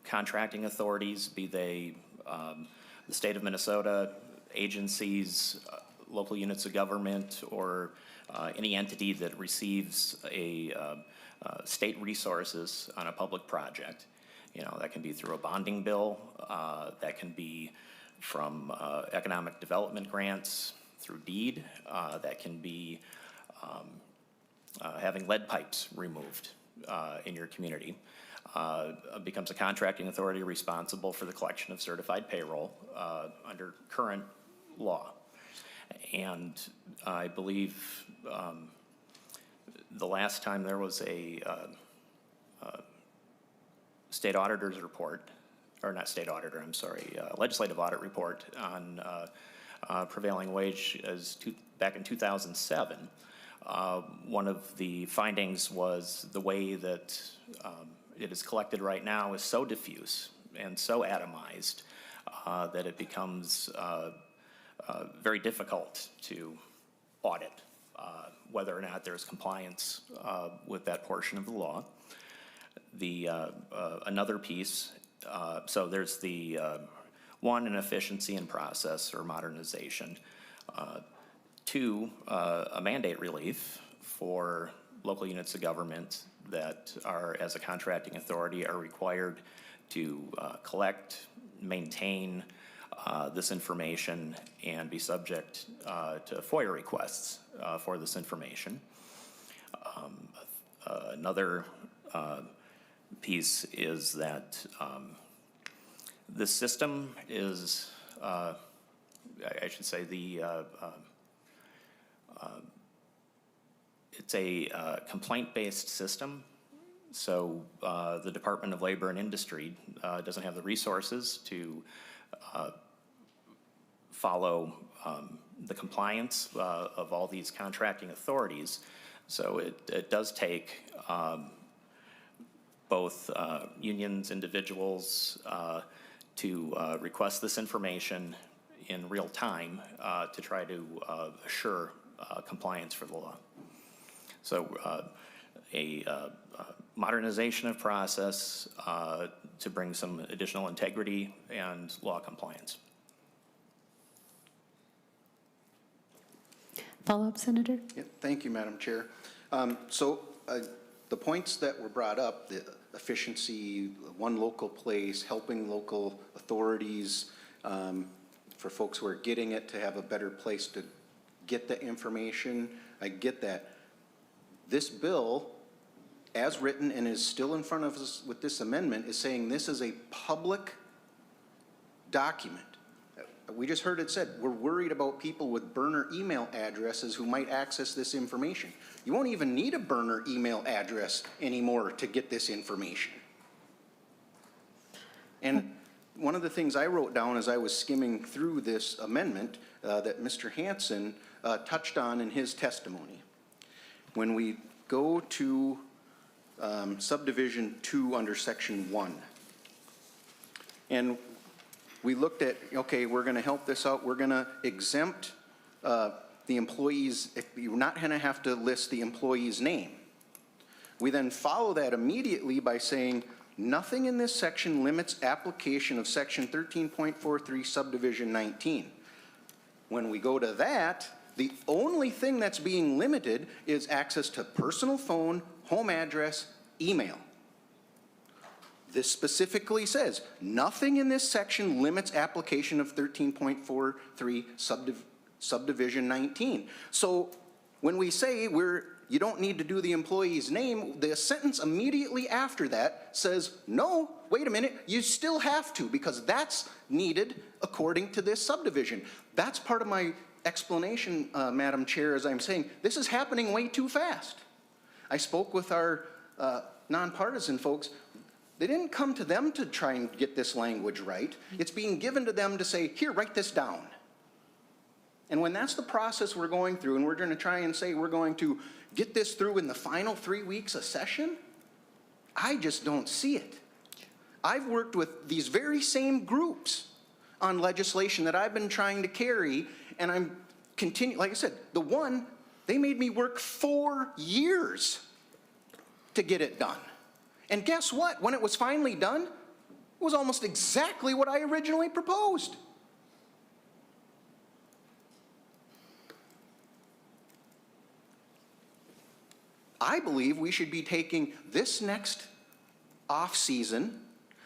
contracting authorities, be they the state of Minnesota, agencies, local units of government, or any entity that receives state resources on a public project. You know, that can be through a bonding bill, that can be from economic development grants, through deed, that can be having lead pipes removed in your community. Becomes a contracting authority responsible for the collection of certified payroll under current law. And I believe the last time there was a state auditor's report, or not state auditor, I'm sorry, legislative audit report on prevailing wage back in 2007. One of the findings was the way that it is collected right now is so diffuse and so atomized that it becomes very difficult to audit whether or not there's compliance with that portion of the law. Another piece, so there's the one, an efficiency in process or modernization. Two, a mandate relief for local units of government that are, as a contracting authority, are required to collect, maintain this information and be subject to FOIA requests for this information. Another piece is that this system is, I should say, it's a complaint-based system. So the Department of Labor and Industry doesn't have the resources to follow the compliance of all these contracting authorities. So it does take both unions, individuals to request this information in real time to try to assure compliance for the law. So a modernization of process to bring some additional integrity and law compliance. Follow-up, Senator? Yeah, thank you, Madam Chair. the points that were brought up, the efficiency, one local place, helping local authorities, for folks who are getting it to have a better place to get the information, I get that. This bill, as written and is still in front of us with this amendment, is saying this is a public document. We just heard it said, we're worried about people with burner email addresses who might access this information. You won't even need a burner email address anymore to get this information. And one of the things I wrote down as I was skimming through this amendment that Mr. Hansen touched on in his testimony. When we go to subdivision 2 under section 1, and we looked at, okay, we're going to help this out. We're going to exempt the employees. If you're not going to have to list the employee's name. We then follow that immediately by saying, nothing in this section limits application of section 13.43 subdivision 19. When we go to that, the only thing that's being limited is access to personal phone, home address, email. This specifically says, nothing in this section limits application of 13.43 subdivision 19. So when we say you don't need to do the employee's name, the sentence immediately after that says, no, wait a minute, you still have to, because that's needed according to this subdivision. That's part of my explanation, Madam Chair, as I'm saying, this is happening way too fast. I spoke with our nonpartisan folks. They didn't come to them to try and get this language right. It's being given to them to say, here, write this down. And when that's the process we're going through, and we're going to try and say we're going to get this through in the final 3 weeks of session, I just don't see it. I've worked with these very same groups on legislation that I've been trying to carry, and I'm continuing, like I said, the one, they made me work 4 years to get it done. And guess what? When it was finally done, it was almost exactly what I originally proposed. I believe we should be taking this next off season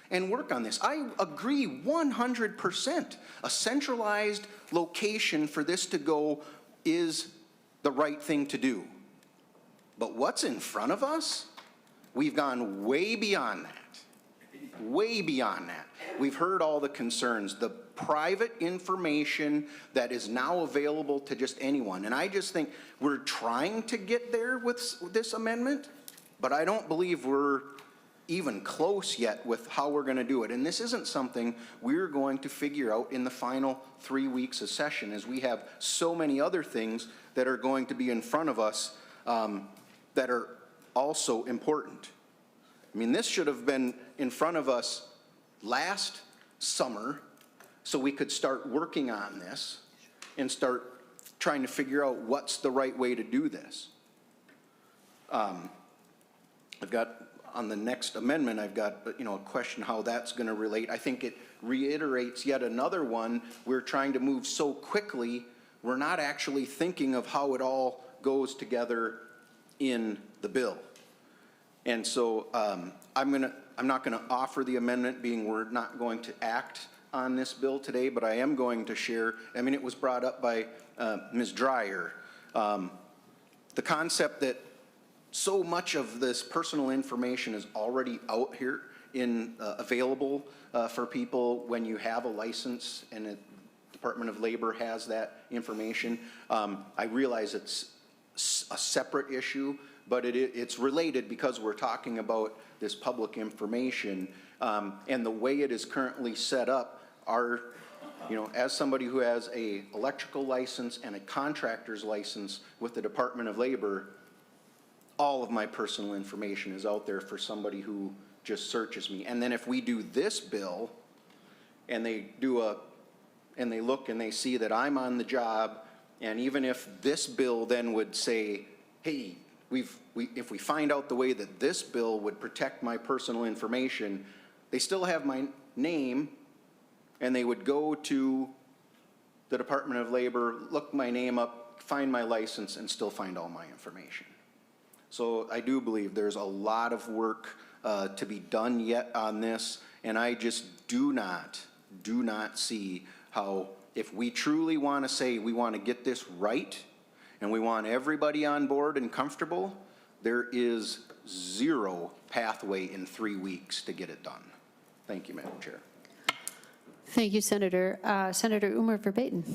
and work on this. I agree 100%. A centralized location for this to go is the right thing to do. But what's in front of us? We've gone way beyond that. Way beyond that. We've heard all the concerns, the private information that is now available to just anyone. And I just think we're trying to get there with this amendment, but I don't believe we're even close yet with how we're going to do it. And this isn't something we're going to figure out in the final 3 weeks of session, as we have so many other things that are going to be in front of us that are also important. I mean, this should have been in front of us last summer so we could start working on this and start trying to figure out what's the right way to do this. I've got, on the next amendment, I've got, a question how that's going to relate. I think it reiterates yet another one. We're trying to move so quickly, we're not actually thinking of how it all goes together in the bill. And so I'm not going to offer the amendment, being we're not going to act on this bill today, but I am going to share, it was brought up by Ms. Dreyer, the concept that so much of this personal information is already out here available for people when you have a license and the Department of Labor has that information. I realize it's a separate issue, but it's related because we're talking about this public information, and the way it is currently set up, as somebody who has a electrical license and a contractor's license with the Department of Labor, all of my personal information is out there for somebody who just searches me. And then if we do this bill, and they look and they see that I'm on the job, and even if this bill then would say, hey, if we find out the way that this bill would protect my personal information, they still have my name, and they would go to the Department of Labor, look my name up, find my license, and still find all my information. So I do believe there's a lot of work to be done yet on this, and I just do not see how, if we truly want to say we want to get this right, and we want everybody on board and comfortable, there is zero pathway in 3 weeks to get it done. Thank you, Madam Chair. Thank you, Senator. Senator Umer Verbatim.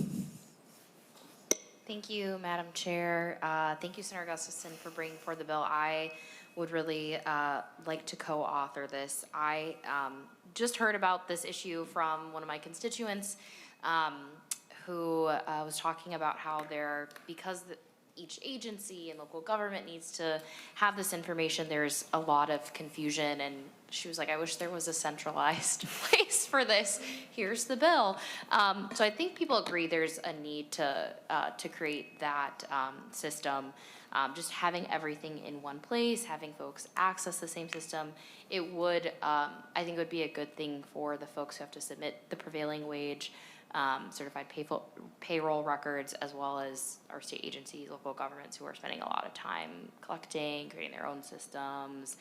Thank you, Madam Chair. Thank you, Senator Gustafson, for bringing forward the bill. I would really like to co-author this. I just heard about this issue from one of my constituents who was talking about how because each agency and local government needs to have this information, there's a lot of confusion, and she was like, I wish there was a centralized place for this. Here's the bill. So I think people agree there's a need to create that system. Just having everything in one place, having folks access the same system, it would, I think it would be a good thing for the folks who have to submit the prevailing wage, certified payroll records, as well as our state agencies, local governments who are spending a lot of time collecting, creating their own systems,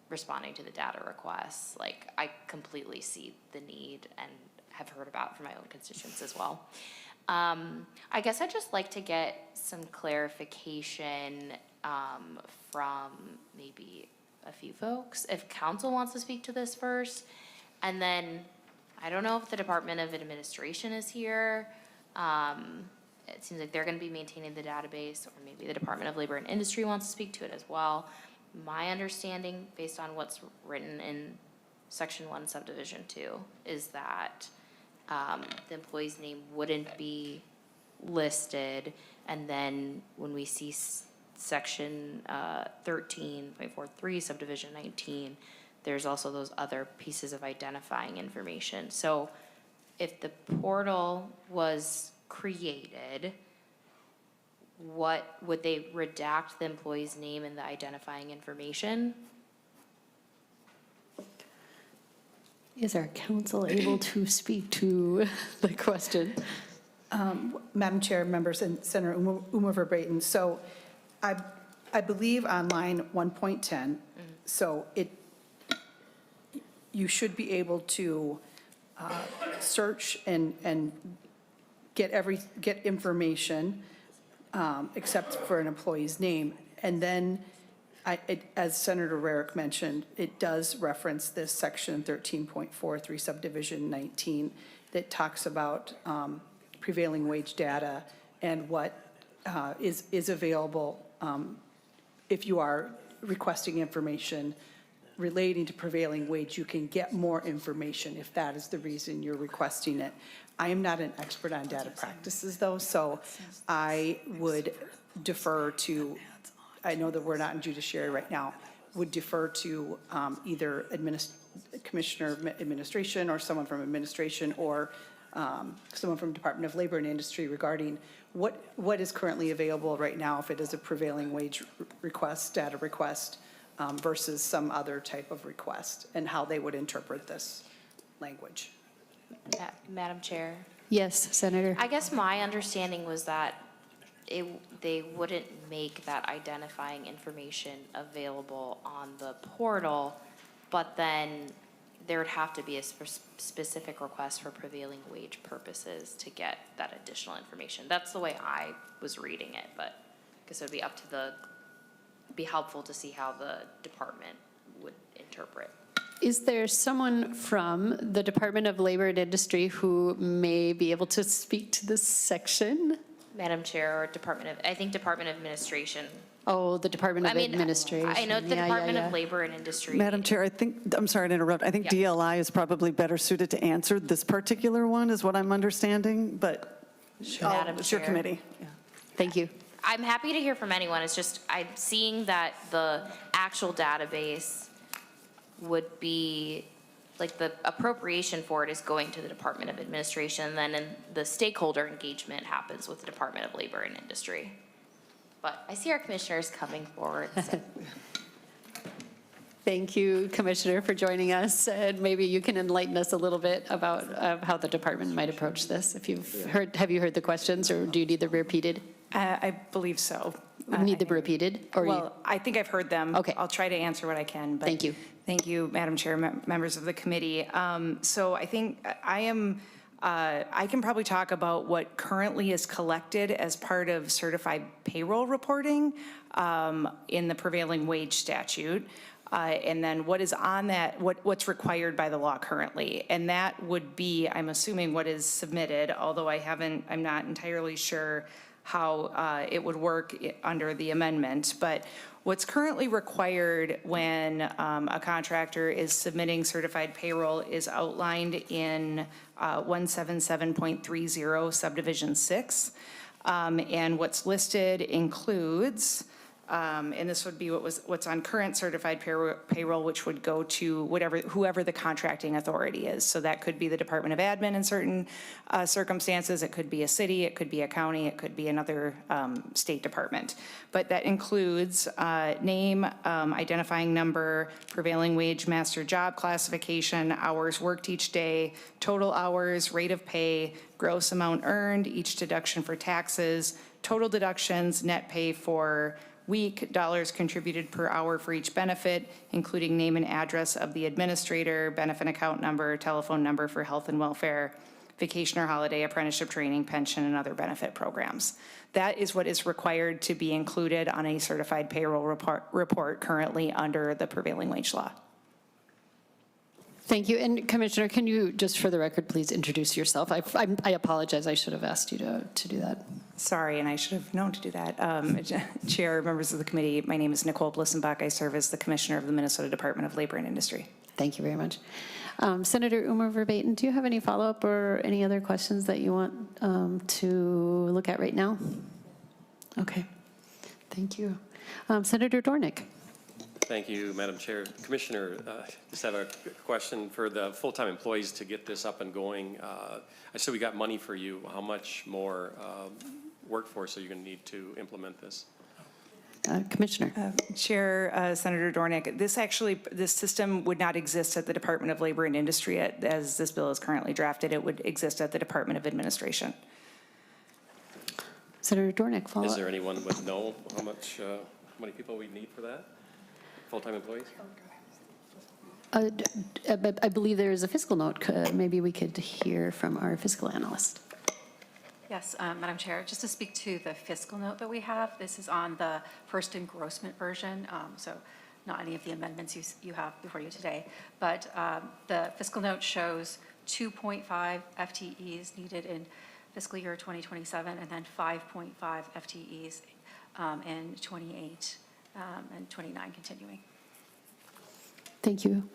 responding to the data requests. Like, I completely see the need and have heard about from my own constituents as well. I guess I'd just like to get some clarification from maybe a few folks. If council wants to speak to this first, and then I don't know if the Department of Administration is here. It seems like they're going to be maintaining the database, or maybe the Department of Labor and Industry wants to speak to it as well. My understanding, based on what's written in Section 1, Subdivision 2, is that the employee's name wouldn't be listed, and then when we see Section 13.43, Subdivision 19, there's also those other pieces of identifying information. So if the portal was created, what would they redact the employee's name and the identifying information? Is our council able to speak to the question? Madam Chair, members, and Senator Uma Verbatim. So I believe on line 1.10, so you should be able to search and get information except for an employee's name. And then, as Senator Rarick mentioned, it does reference this section 13.43 subdivision 19 that talks about prevailing wage data and what is available if you are requesting information relating to prevailing wage. You can get more information if that is the reason you're requesting it. I am not an expert on data practices, though, so I would defer to, I know that we're not in judiciary right now, would defer to either Commissioner of Administration or someone from administration, or someone from Department of Labor and Industry regarding what is currently available right now if it is a prevailing wage request, data request, versus some other type of request, and how they would interpret this language. Madam Chair? Yes, Senator. I guess my understanding was that they wouldn't make that identifying information available on the portal, but then there would have to be a specific request for prevailing wage purposes to get that additional information. That's the way I was reading it, but I guess it would be up to be helpful to see how the department would interpret. Is there someone from the Department of Labor and Industry who may be able to speak to this section? Madam Chair, or I think Department of Administration. Oh, the Department of Administration. I know the Department of Labor and Industry. Madam Chair, I'm sorry to interrupt. I think DLI is probably better suited to answer this particular one, is what I'm understanding, but it's your committee. Yeah. Thank you. I'm happy to hear from anyone. It's just I'm seeing that the actual database would be, like, the appropriation for it is going to the Department of Administration, and then the stakeholder engagement happens with the Department of Labor and Industry. But I see our commissioners coming forward. So. Thank you, Commissioner, for joining us. And maybe you can enlighten us a little bit about how the department might approach this. If have you heard the questions, or do you need them repeated? I believe so. Need them repeated, or you? Well, I think I've heard them. Okay. I'll try to answer what I can. But Thank you. Thank you, Madam Chair, members of the committee. So I think I can probably talk about what currently is collected as part of certified payroll reporting in the prevailing wage statute. And then what is on that, what's required by the law currently. And that would be, I'm assuming, what is submitted, although I'm not entirely sure how it would work under the amendment. But what's currently required when a contractor is submitting certified payroll is outlined in 177.30 subdivision 6. And what's listed includes, and this would be what's on current certified payroll, which would go to whoever the contracting authority is. So that could be the Department of Admin in certain circumstances. It could be a city, it could be a county, it could be another state department. But that includes name, identifying number, prevailing wage, master job classification, hours worked each day, total hours, rate of pay, gross amount earned, each deduction for taxes, total deductions, net pay for week, dollars contributed per hour for each benefit, including name and address of the administrator, benefit account number, telephone number for health and welfare, vacation or holiday, apprenticeship training, pension, and other benefit programs. That is what is required to be included on a certified payroll report currently under the prevailing wage law. Thank you. And Commissioner, can you, just for the record, please introduce yourself? I apologize. I should have asked you to do that. Sorry, and I should have known to do that. Chair, members of the committee, my name is Nicole Blissenbach. I serve as the Commissioner of the Minnesota Department of Labor and Industry. Thank you very much. Senator Umer Verbaeten, do you have any follow-up or any other questions that you want to look at right now? Okay. Thank you. Senator Dornick. Thank you, Madam Chair. Commissioner, just have a question for the full-time employees to get this up and going. I said we got money for you. How much more workforce are you going to need to implement this? Commissioner. Chair, Senator Dornick, this system would not exist at the Department of Labor and Industry as this bill is currently drafted. It would exist at the Department of Administration. Senator Dornick, follow up. Is there anyone that would know how many people we need for that? Full-time employees? I believe there is a fiscal note. Maybe we could hear from our fiscal analyst. Yes, Madam Chair, just to speak to the fiscal note that we have, this is on the first engrossment version, so not any of the amendments you have before you today, but the fiscal note shows 2.5 FTEs needed in fiscal year 2027, and then 5.5 FTEs in 28 and 29 continuing. Thank you.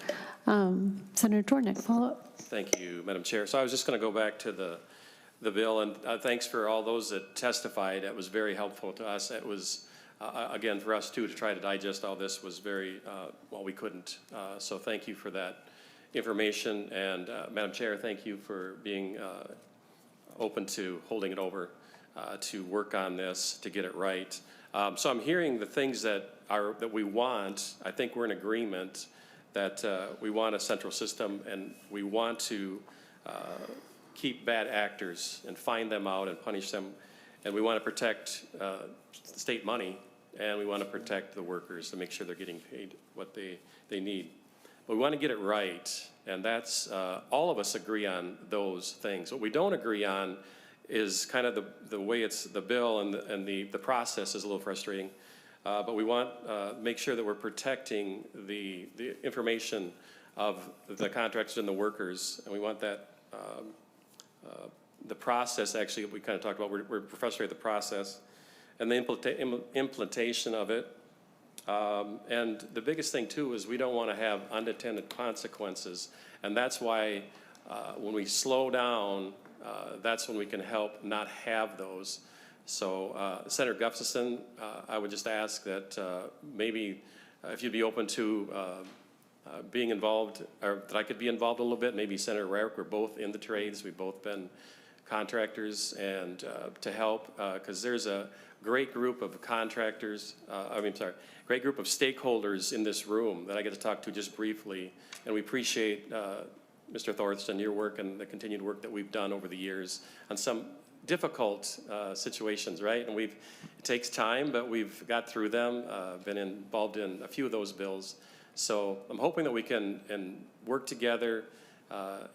Senator Dornick, follow up. Thank you, Madam Chair. So I was just going to go back to the bill, and thanks for all those that testified. That was very helpful to us. It was, again, for us too, to try to digest all this was very, well, we couldn't. So thank you for that information. And Madam Chair, thank you for being open to holding it over to work on this, to get it right. So I'm hearing the things that we want. I think we're in agreement that we want a central system, and we want to keep bad actors and find them out and punish them. And we want to protect state money, and we want to protect the workers to make sure they're getting paid what they need. But we want to get it right, and that's, all of us agree on those things. What we don't agree on is kind of the way it's the bill, and the process is a little frustrating. But we want make sure that we're protecting the information of the contractors and the workers, and we want that the process, actually, we kind of talked about, we're frustrated with the process and the implementation of it. And the biggest thing too is we don't want to have unintended consequences, and that's why when we slow down, that's when we can help not have those. So Senator Gustafson, I would just ask that maybe if you'd be open to being involved, or that I could be involved a little bit. Maybe Senator Rarick, we're both in the trades, we've both been contractors, and to help, because there's a great group of contractors, great group of stakeholders in this room that I get to talk to just briefly, and we appreciate Mr. Thorsten, your work and the continued work that we've done over the years on some difficult situations, right? And it takes time, but we've got through them, been involved in a few of those bills. So I'm hoping that we can work together,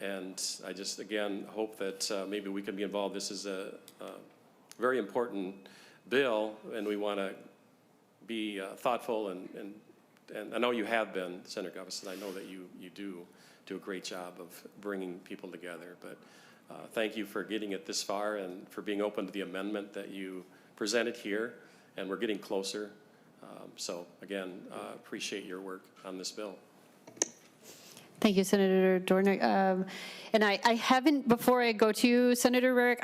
and I just, again, hope that maybe we can be involved. This is a very important bill, and we want to be thoughtful, and I know you have been, Senator Gustafson. I know that you do a great job of bringing people together, but thank you for getting it this far and for being open to the amendment that you presented here, and we're getting closer. So again, appreciate your work on this bill. Thank you, Senator Dornick. And I haven't, before I go to you, Senator Rarick,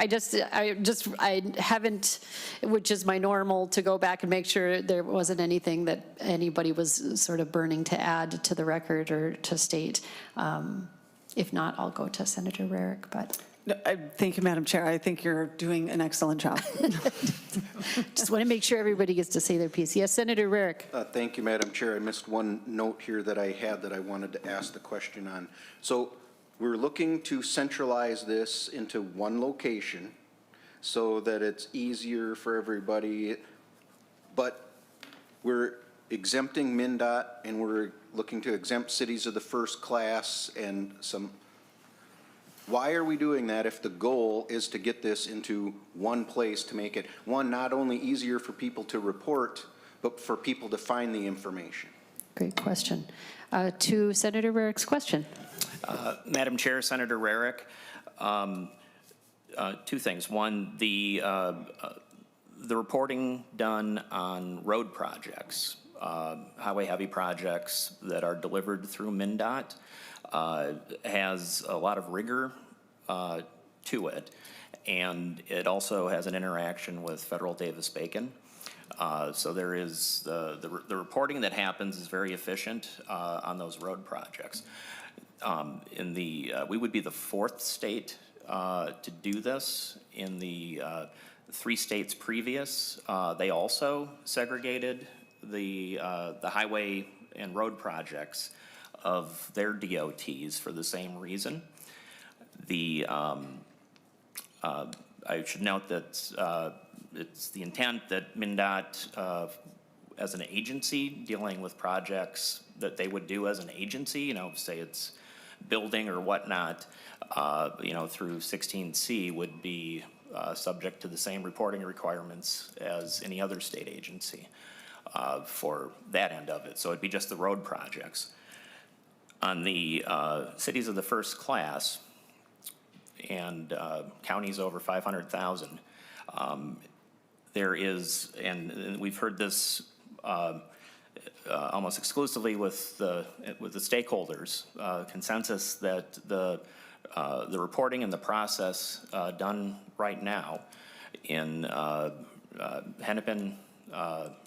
I haven't, which is my normal, to go back and make sure there wasn't anything that anybody was sort of burning to add to the record or to state. If not, I'll go to Senator Rarick, but. Thank you, Madam Chair. I think you're doing an excellent job. Just want to make sure everybody gets to say their piece. Yes, Senator Rarick. Thank you, Madam Chair. I missed one note here that I had that I wanted to ask the question on. So we're looking to centralize this into one location so that it's easier for everybody, but we're exempting MnDOT, and we're looking to exempt cities of the first class and some. Why are we doing that if the goal is to get this into one place to make it, one, not only easier for people to report, but for people to find the information? Great question. To Senator Rarick's question. Madam Chair, Senator Rarick, two things. One, the reporting done on road projects, highway heavy projects that are delivered through MnDOT, has a lot of rigor to it, and it also has an interaction with Federal Davis-Bacon. So there is the reporting that happens is very efficient on those road projects. We would be the fourth state to do this. In the 3 states previous, they also segregated the highway and road projects of their DOTs for the same reason. I should note that it's the intent that MnDOT, as an agency dealing with projects that they would do as an agency, say it's building or whatnot, through 16C would be subject to the same reporting requirements as any other state agency for that end of it. So it'd be just the road projects. On the cities of the first class and counties over 500,000, there is, and we've heard this almost exclusively with the stakeholders, consensus that the reporting and the process done right now in Hennepin,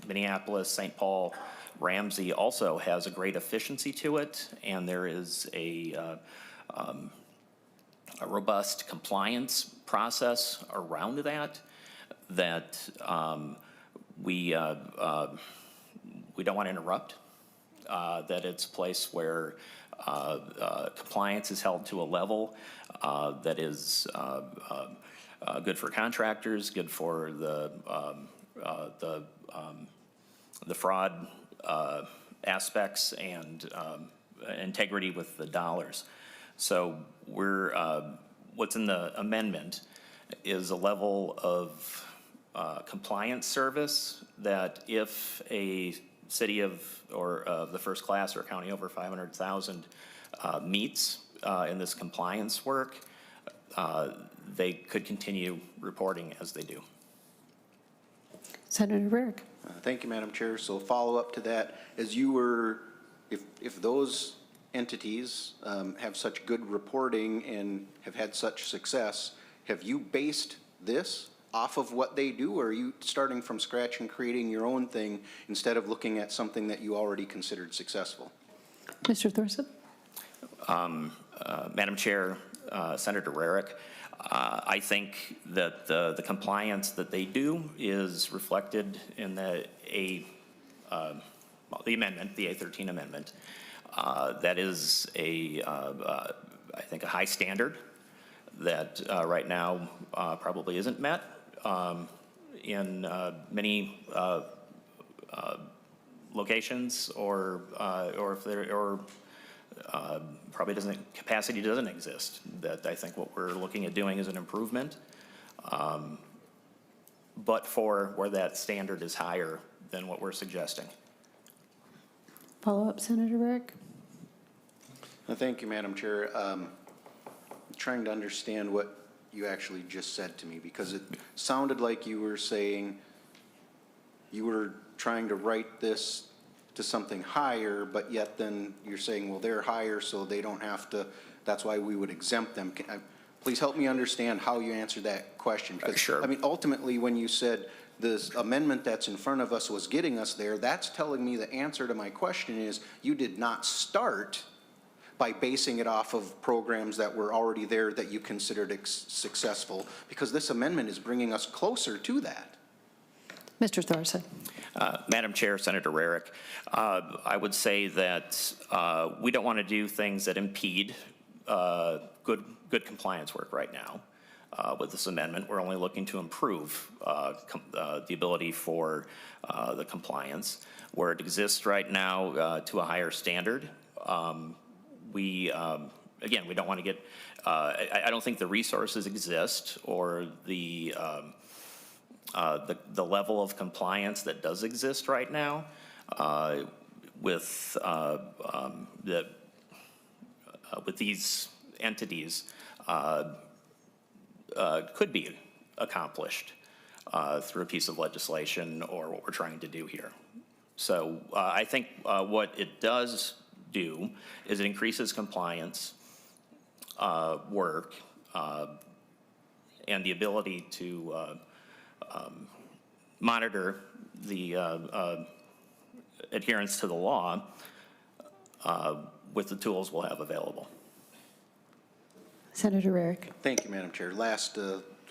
Minneapolis, St. Paul, Ramsey also has a great efficiency to it, and there is a robust compliance process around that we don't want to interrupt. That it's a place where compliance is held to a level that is good for contractors, good for the fraud aspects, and integrity with the dollars. So what's in the amendment is a level of compliance service that if a city of the first class or a county over 500,000 meets in this compliance work, they could continue reporting as they do. Senator Rarick. Thank you, Madam Chair. So follow up to that, as you were, if those entities have such good reporting and have had such success, have you based this off of what they do, or are you starting from scratch and creating your own thing instead of looking at something that you already considered successful? Mr. Thorson? Madam Chair, Senator Rarick, I think that the compliance that they do is reflected in the amendment, the A13 amendment. That is I think a high standard that right now probably isn't met in many locations, or if there probably capacity doesn't exist. That I think what we're looking at doing is an improvement, but for where that standard is higher than what we're suggesting. Follow-up, Senator Burke? Thank you, Madam Chair. I'm trying to understand what you actually just said to me, because it sounded like you were saying you were trying to write this to something higher, but yet then you're saying, well, they're higher, so they don't have to, that's why we would exempt them. Please help me understand how you answered that question. Because, sure. I mean, ultimately, when you said this amendment that's in front of us was getting us there, that's telling me the answer to my question is you did not start by basing it off of programs that were already there that you considered successful, because this amendment is bringing us closer to that. Mr. Thorson. Madam Chair, Senator Rarick, I would say that we don't want to do things that impede good compliance work right now. With this amendment, we're only looking to improve the ability for the compliance. Where it exists right now to a higher standard, again, we don't want to get, I don't think the resources exist or the level of compliance that does exist right now with these entities could be accomplished through a piece of legislation or what we're trying to do here. So I think what it does do is it increases compliance work and the ability to monitor the adherence to the law with the tools we'll have available. Senator Rarick. Thank you, Madam Chair. Last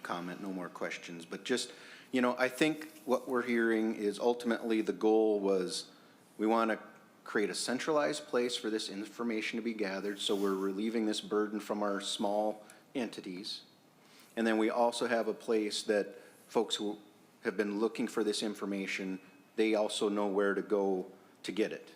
comment, no more questions, but just, you know, I think what we're hearing is ultimately the goal was we want to create a centralized place for this information to be gathered, so we're relieving this burden from our small entities. And then we also have a place that folks who have been looking for this information, they also know where to go to get it.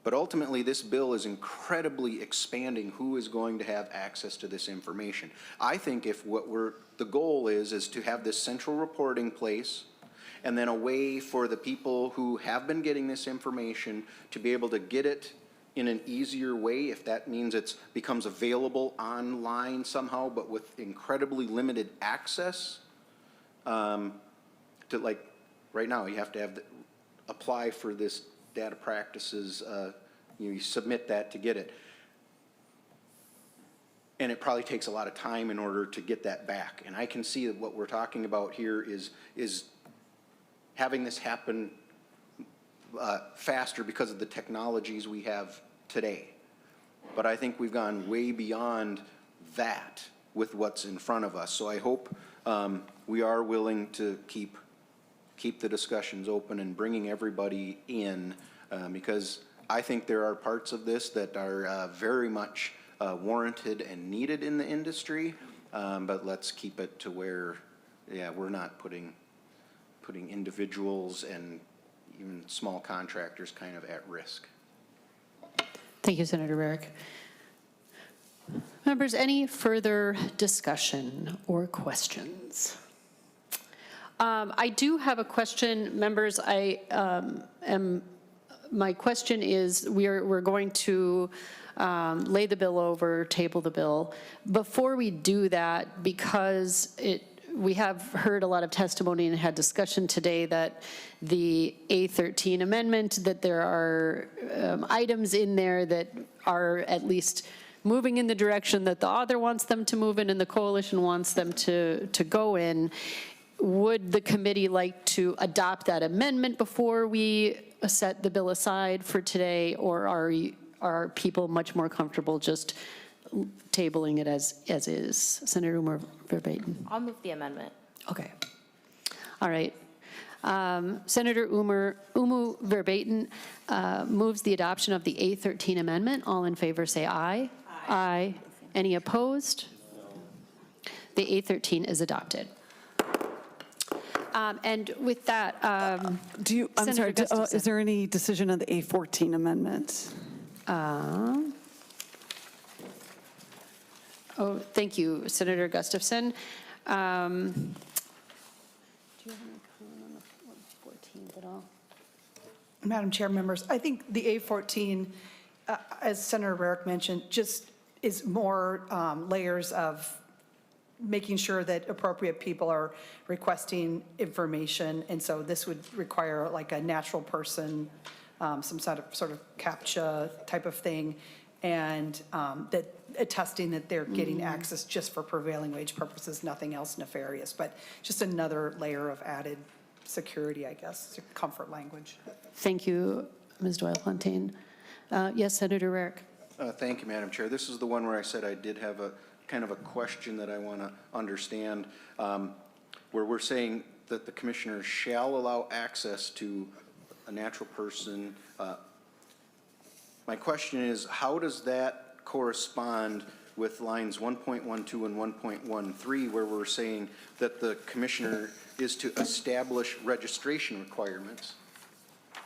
But ultimately, this bill is incredibly expanding who is going to have access to this information. I think if the goal is to have this central reporting place and then a way for the people who have been getting this information to be able to get it in an easier way, if that means it becomes available online somehow, but with incredibly limited access, to, like, right now, you have to apply for this data practices, you submit that to get it. And it probably takes a lot of time in order to get that back. And I can see that what we're talking about here is having this happen faster because of the technologies we have today. But I think we've gone way beyond that with what's in front of us. So I hope we are willing to keep the discussions open and bringing everybody in, because I think there are parts of this that are very much warranted and needed in the industry, but let's keep it to where, yeah, we're not putting individuals and even small contractors kind of at risk. Thank you, Senator Rarick. Members, any further discussion or questions? I do have a question, members. My question is, we're going to lay the bill over, table the bill. Before we do that, because we have heard a lot of testimony and had discussion today that the A13 amendment, that there are items in there that are at least moving in the direction that the author wants them to move in and the coalition wants them to go in. Would the committee like to adopt that amendment before we set the bill aside for today, or are people much more comfortable just tabling it as is? Senator Umer Verbatim. I'll move the amendment. Okay. All right. Senator Umu Verbatim moves the adoption of the A13 amendment. All in favor say aye. Aye. Any opposed? The A13 is adopted. And with that, I'm Senator sorry, Gustafson. is there any decision on the A14 amendment? Oh, thank you, Senator Gustafson. Do you have any comment on the 14th at all? Madam Chair, members, I think the A14, as Senator Rarick mentioned, just is more layers of making sure that appropriate people are requesting information. And so this would require like a natural person, some sort of CAPTCHA type of thing, and that attesting that they're getting access just for prevailing wage purposes, nothing else nefarious, but just another layer of added security, I guess, comfort language. Thank you, Ms. Doyle-Fontaine. Yes, Senator Rarick. Thank you, Madam Chair. This is the one where I said I did have a kind of a question that I want to understand, where we're saying that the commissioner shall allow access to a natural person. My question is, how does that correspond with lines 1.12 and 1.13, where we're saying that the commissioner is to establish registration requirements?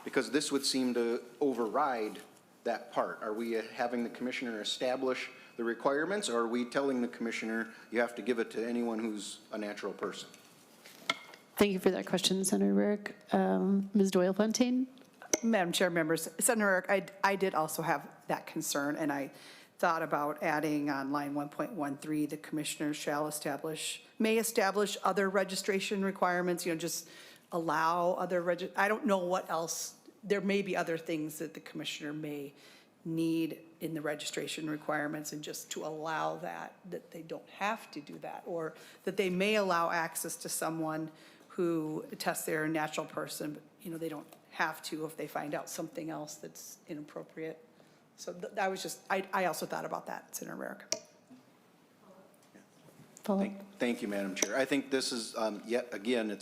Because this would seem to override that part. Are we having the commissioner establish the requirements, or are we telling the commissioner you have to give it to anyone who's a natural person? Thank you for that question, Senator Rarick. Ms. Doyle-Fontaine? Madam Chair, members, Senator Rarick, I did also have that concern, and I thought about adding on line 1.13, the commissioner may establish other registration requirements, just allow other, I don't know what else, there may be other things that the commissioner may need in the registration requirements, and just to allow that they don't have to do that, or that they may allow access to someone who attests they're a natural person, but they don't have to if they find out something else that's inappropriate. So that was just, I also thought about that, Senator Rarick. Thank you, Madam Chair. I think this is, yet again,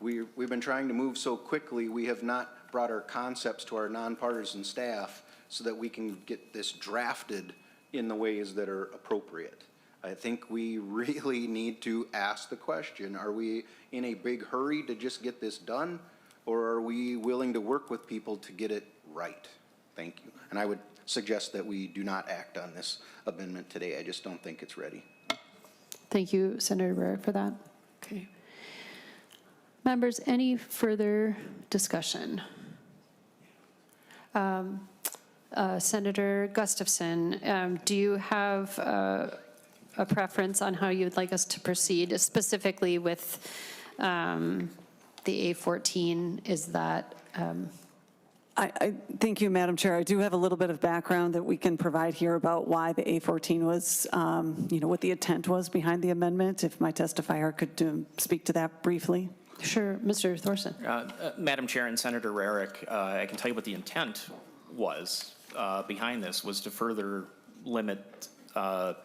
we've been trying to move so quickly, we have not brought our concepts to our nonpartisan staff so that we can get this drafted in the ways that are appropriate. I think we really need to ask the question, are we in a big hurry to just get this done, or are we willing to work with people to get it right? Thank you. And I would suggest that we do not act on this amendment today. I just don't think it's ready. Thank you, Senator Rarick, for that. Okay. Members, any further discussion? Senator Gustafson, do you have a preference on how you would like us to proceed, specifically with the A14? Is that... I thank you, Madam Chair. I do have a little bit of background that we can provide here about why the A14 was, what the intent was behind the amendment, if my testifier could speak to that briefly. Sure, Mr. Thorson. Madam Chair and Senator Rarick, I can tell you what the intent was behind this, was to further limit the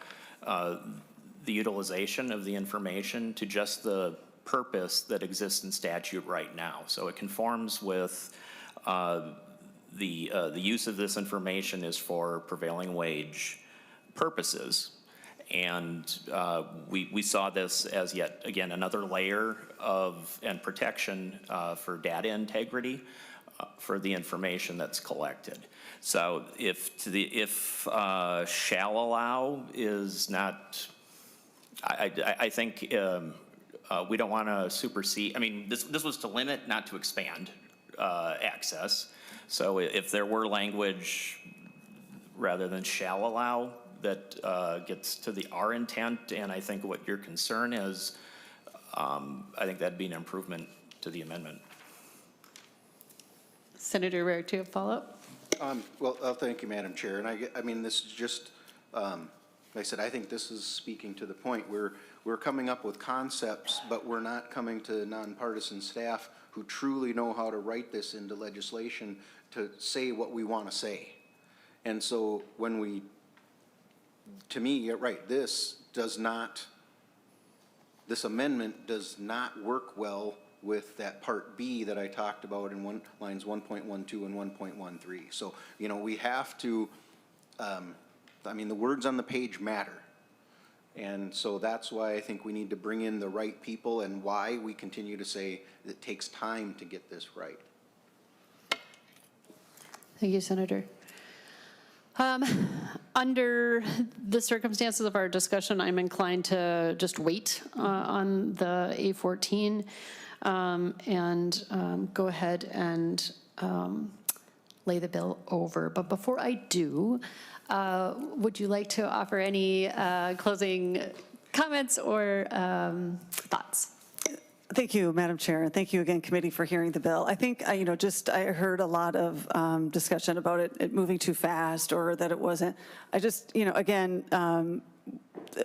utilization of the information to just the purpose that exists in statute right now. So it conforms with the use of this information is for prevailing wage purposes. And we saw this as yet again another layer of and protection for data integrity for the information that's collected. So if shall allow is not, I think we don't want to supersede. I mean, this was to limit, not to expand access. So if there were language rather than shall allow that gets to our intent, and I think what your concern is, I think that'd be an improvement to the amendment. Senator Rarick, do you have a follow-up? Well, thank you, Madam Chair. And I mean, this is just, like I said, I think this is speaking to the point where we're coming up with concepts, but we're not coming to nonpartisan staff who truly know how to write this into legislation to say what we want to say. And so when to me, you're right, this amendment does not work well with that Part B that I talked about in lines 1.12 and 1.13. So, we have to, I mean, the words on the page matter. And so that's why I think we need to bring in the right people, and why we continue to say that it takes time to get this right. Thank you, Senator. Under the circumstances of our discussion, I'm inclined to just wait on the A14 and go ahead and lay the bill over. But before I do, would you like to offer any closing comments or thoughts? Thank you, Madam Chair, and thank you again, committee, for hearing the bill. I think, I heard a lot of discussion about it moving too fast, or that it wasn't. I just, again,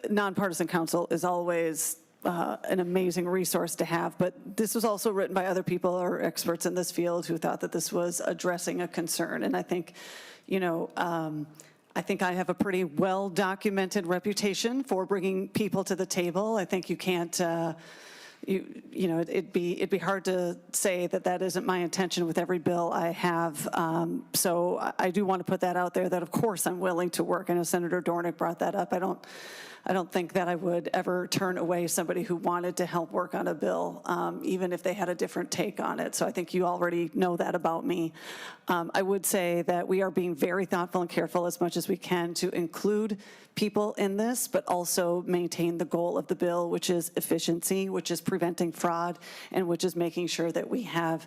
nonpartisan counsel is always an amazing resource to have, but this was also written by other people or experts in this field who thought that this was addressing a concern. And I think, I think I have a pretty well-documented reputation for bringing people to the table. I think you can't, it'd be hard to say that that isn't my intention with every bill I have. So I do want to put that out there, that of course I'm willing to work. I know Senator Dornick brought that up. I don't think that I would ever turn away somebody who wanted to help work on a bill, even if they had a different take on it. So I think you already know that about me. I would say that we are being very thoughtful and careful as much as we can to include people in this, but also maintain the goal of the bill, which is efficiency, which is preventing fraud, and which is making sure that we have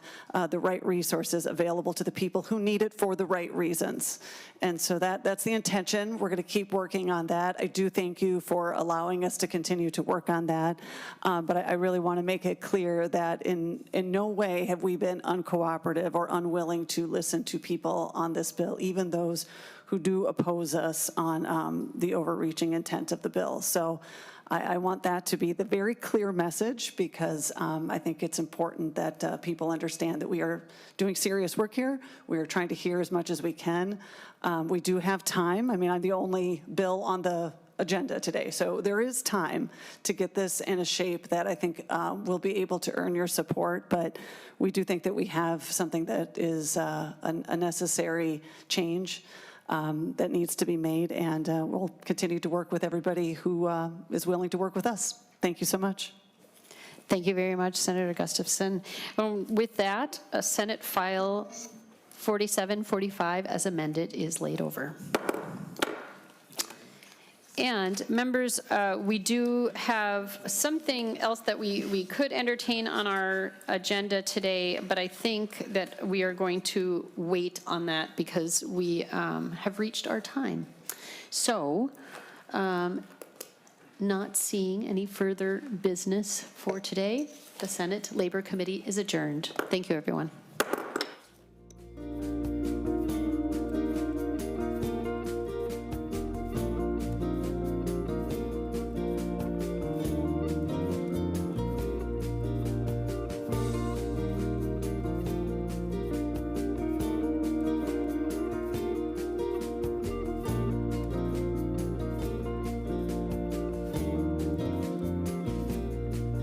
the right resources available to the people who need it for the right reasons. And so that's the intention. We're going to keep working on that. I do thank you for allowing us to continue to work on that. But I really want to make it clear that in no way have we been uncooperative or unwilling to listen to people on this bill, even those who do oppose us on the overreaching intent of the bill. So I want that to be the very clear message, because I think it's important that people understand that we are doing serious work here. We are trying to hear as much as we can. We do have time. I mean, I'm the only bill on the agenda today, so there is time to get this in a shape that I think will be able to earn your support. But we do think that we have something that is a necessary change that needs to be made, and we'll continue to work with everybody who is willing to work with us. Thank you so much. Thank you very much, Senator Gustafson. With that, Senate File 4745 as amended is laid over. And members, we do have something else that we could entertain on our agenda today, but I think that we are going to wait on that because we have reached our time. So, not seeing any further business for today, the Senate Labor Committee is adjourned. Thank you, everyone.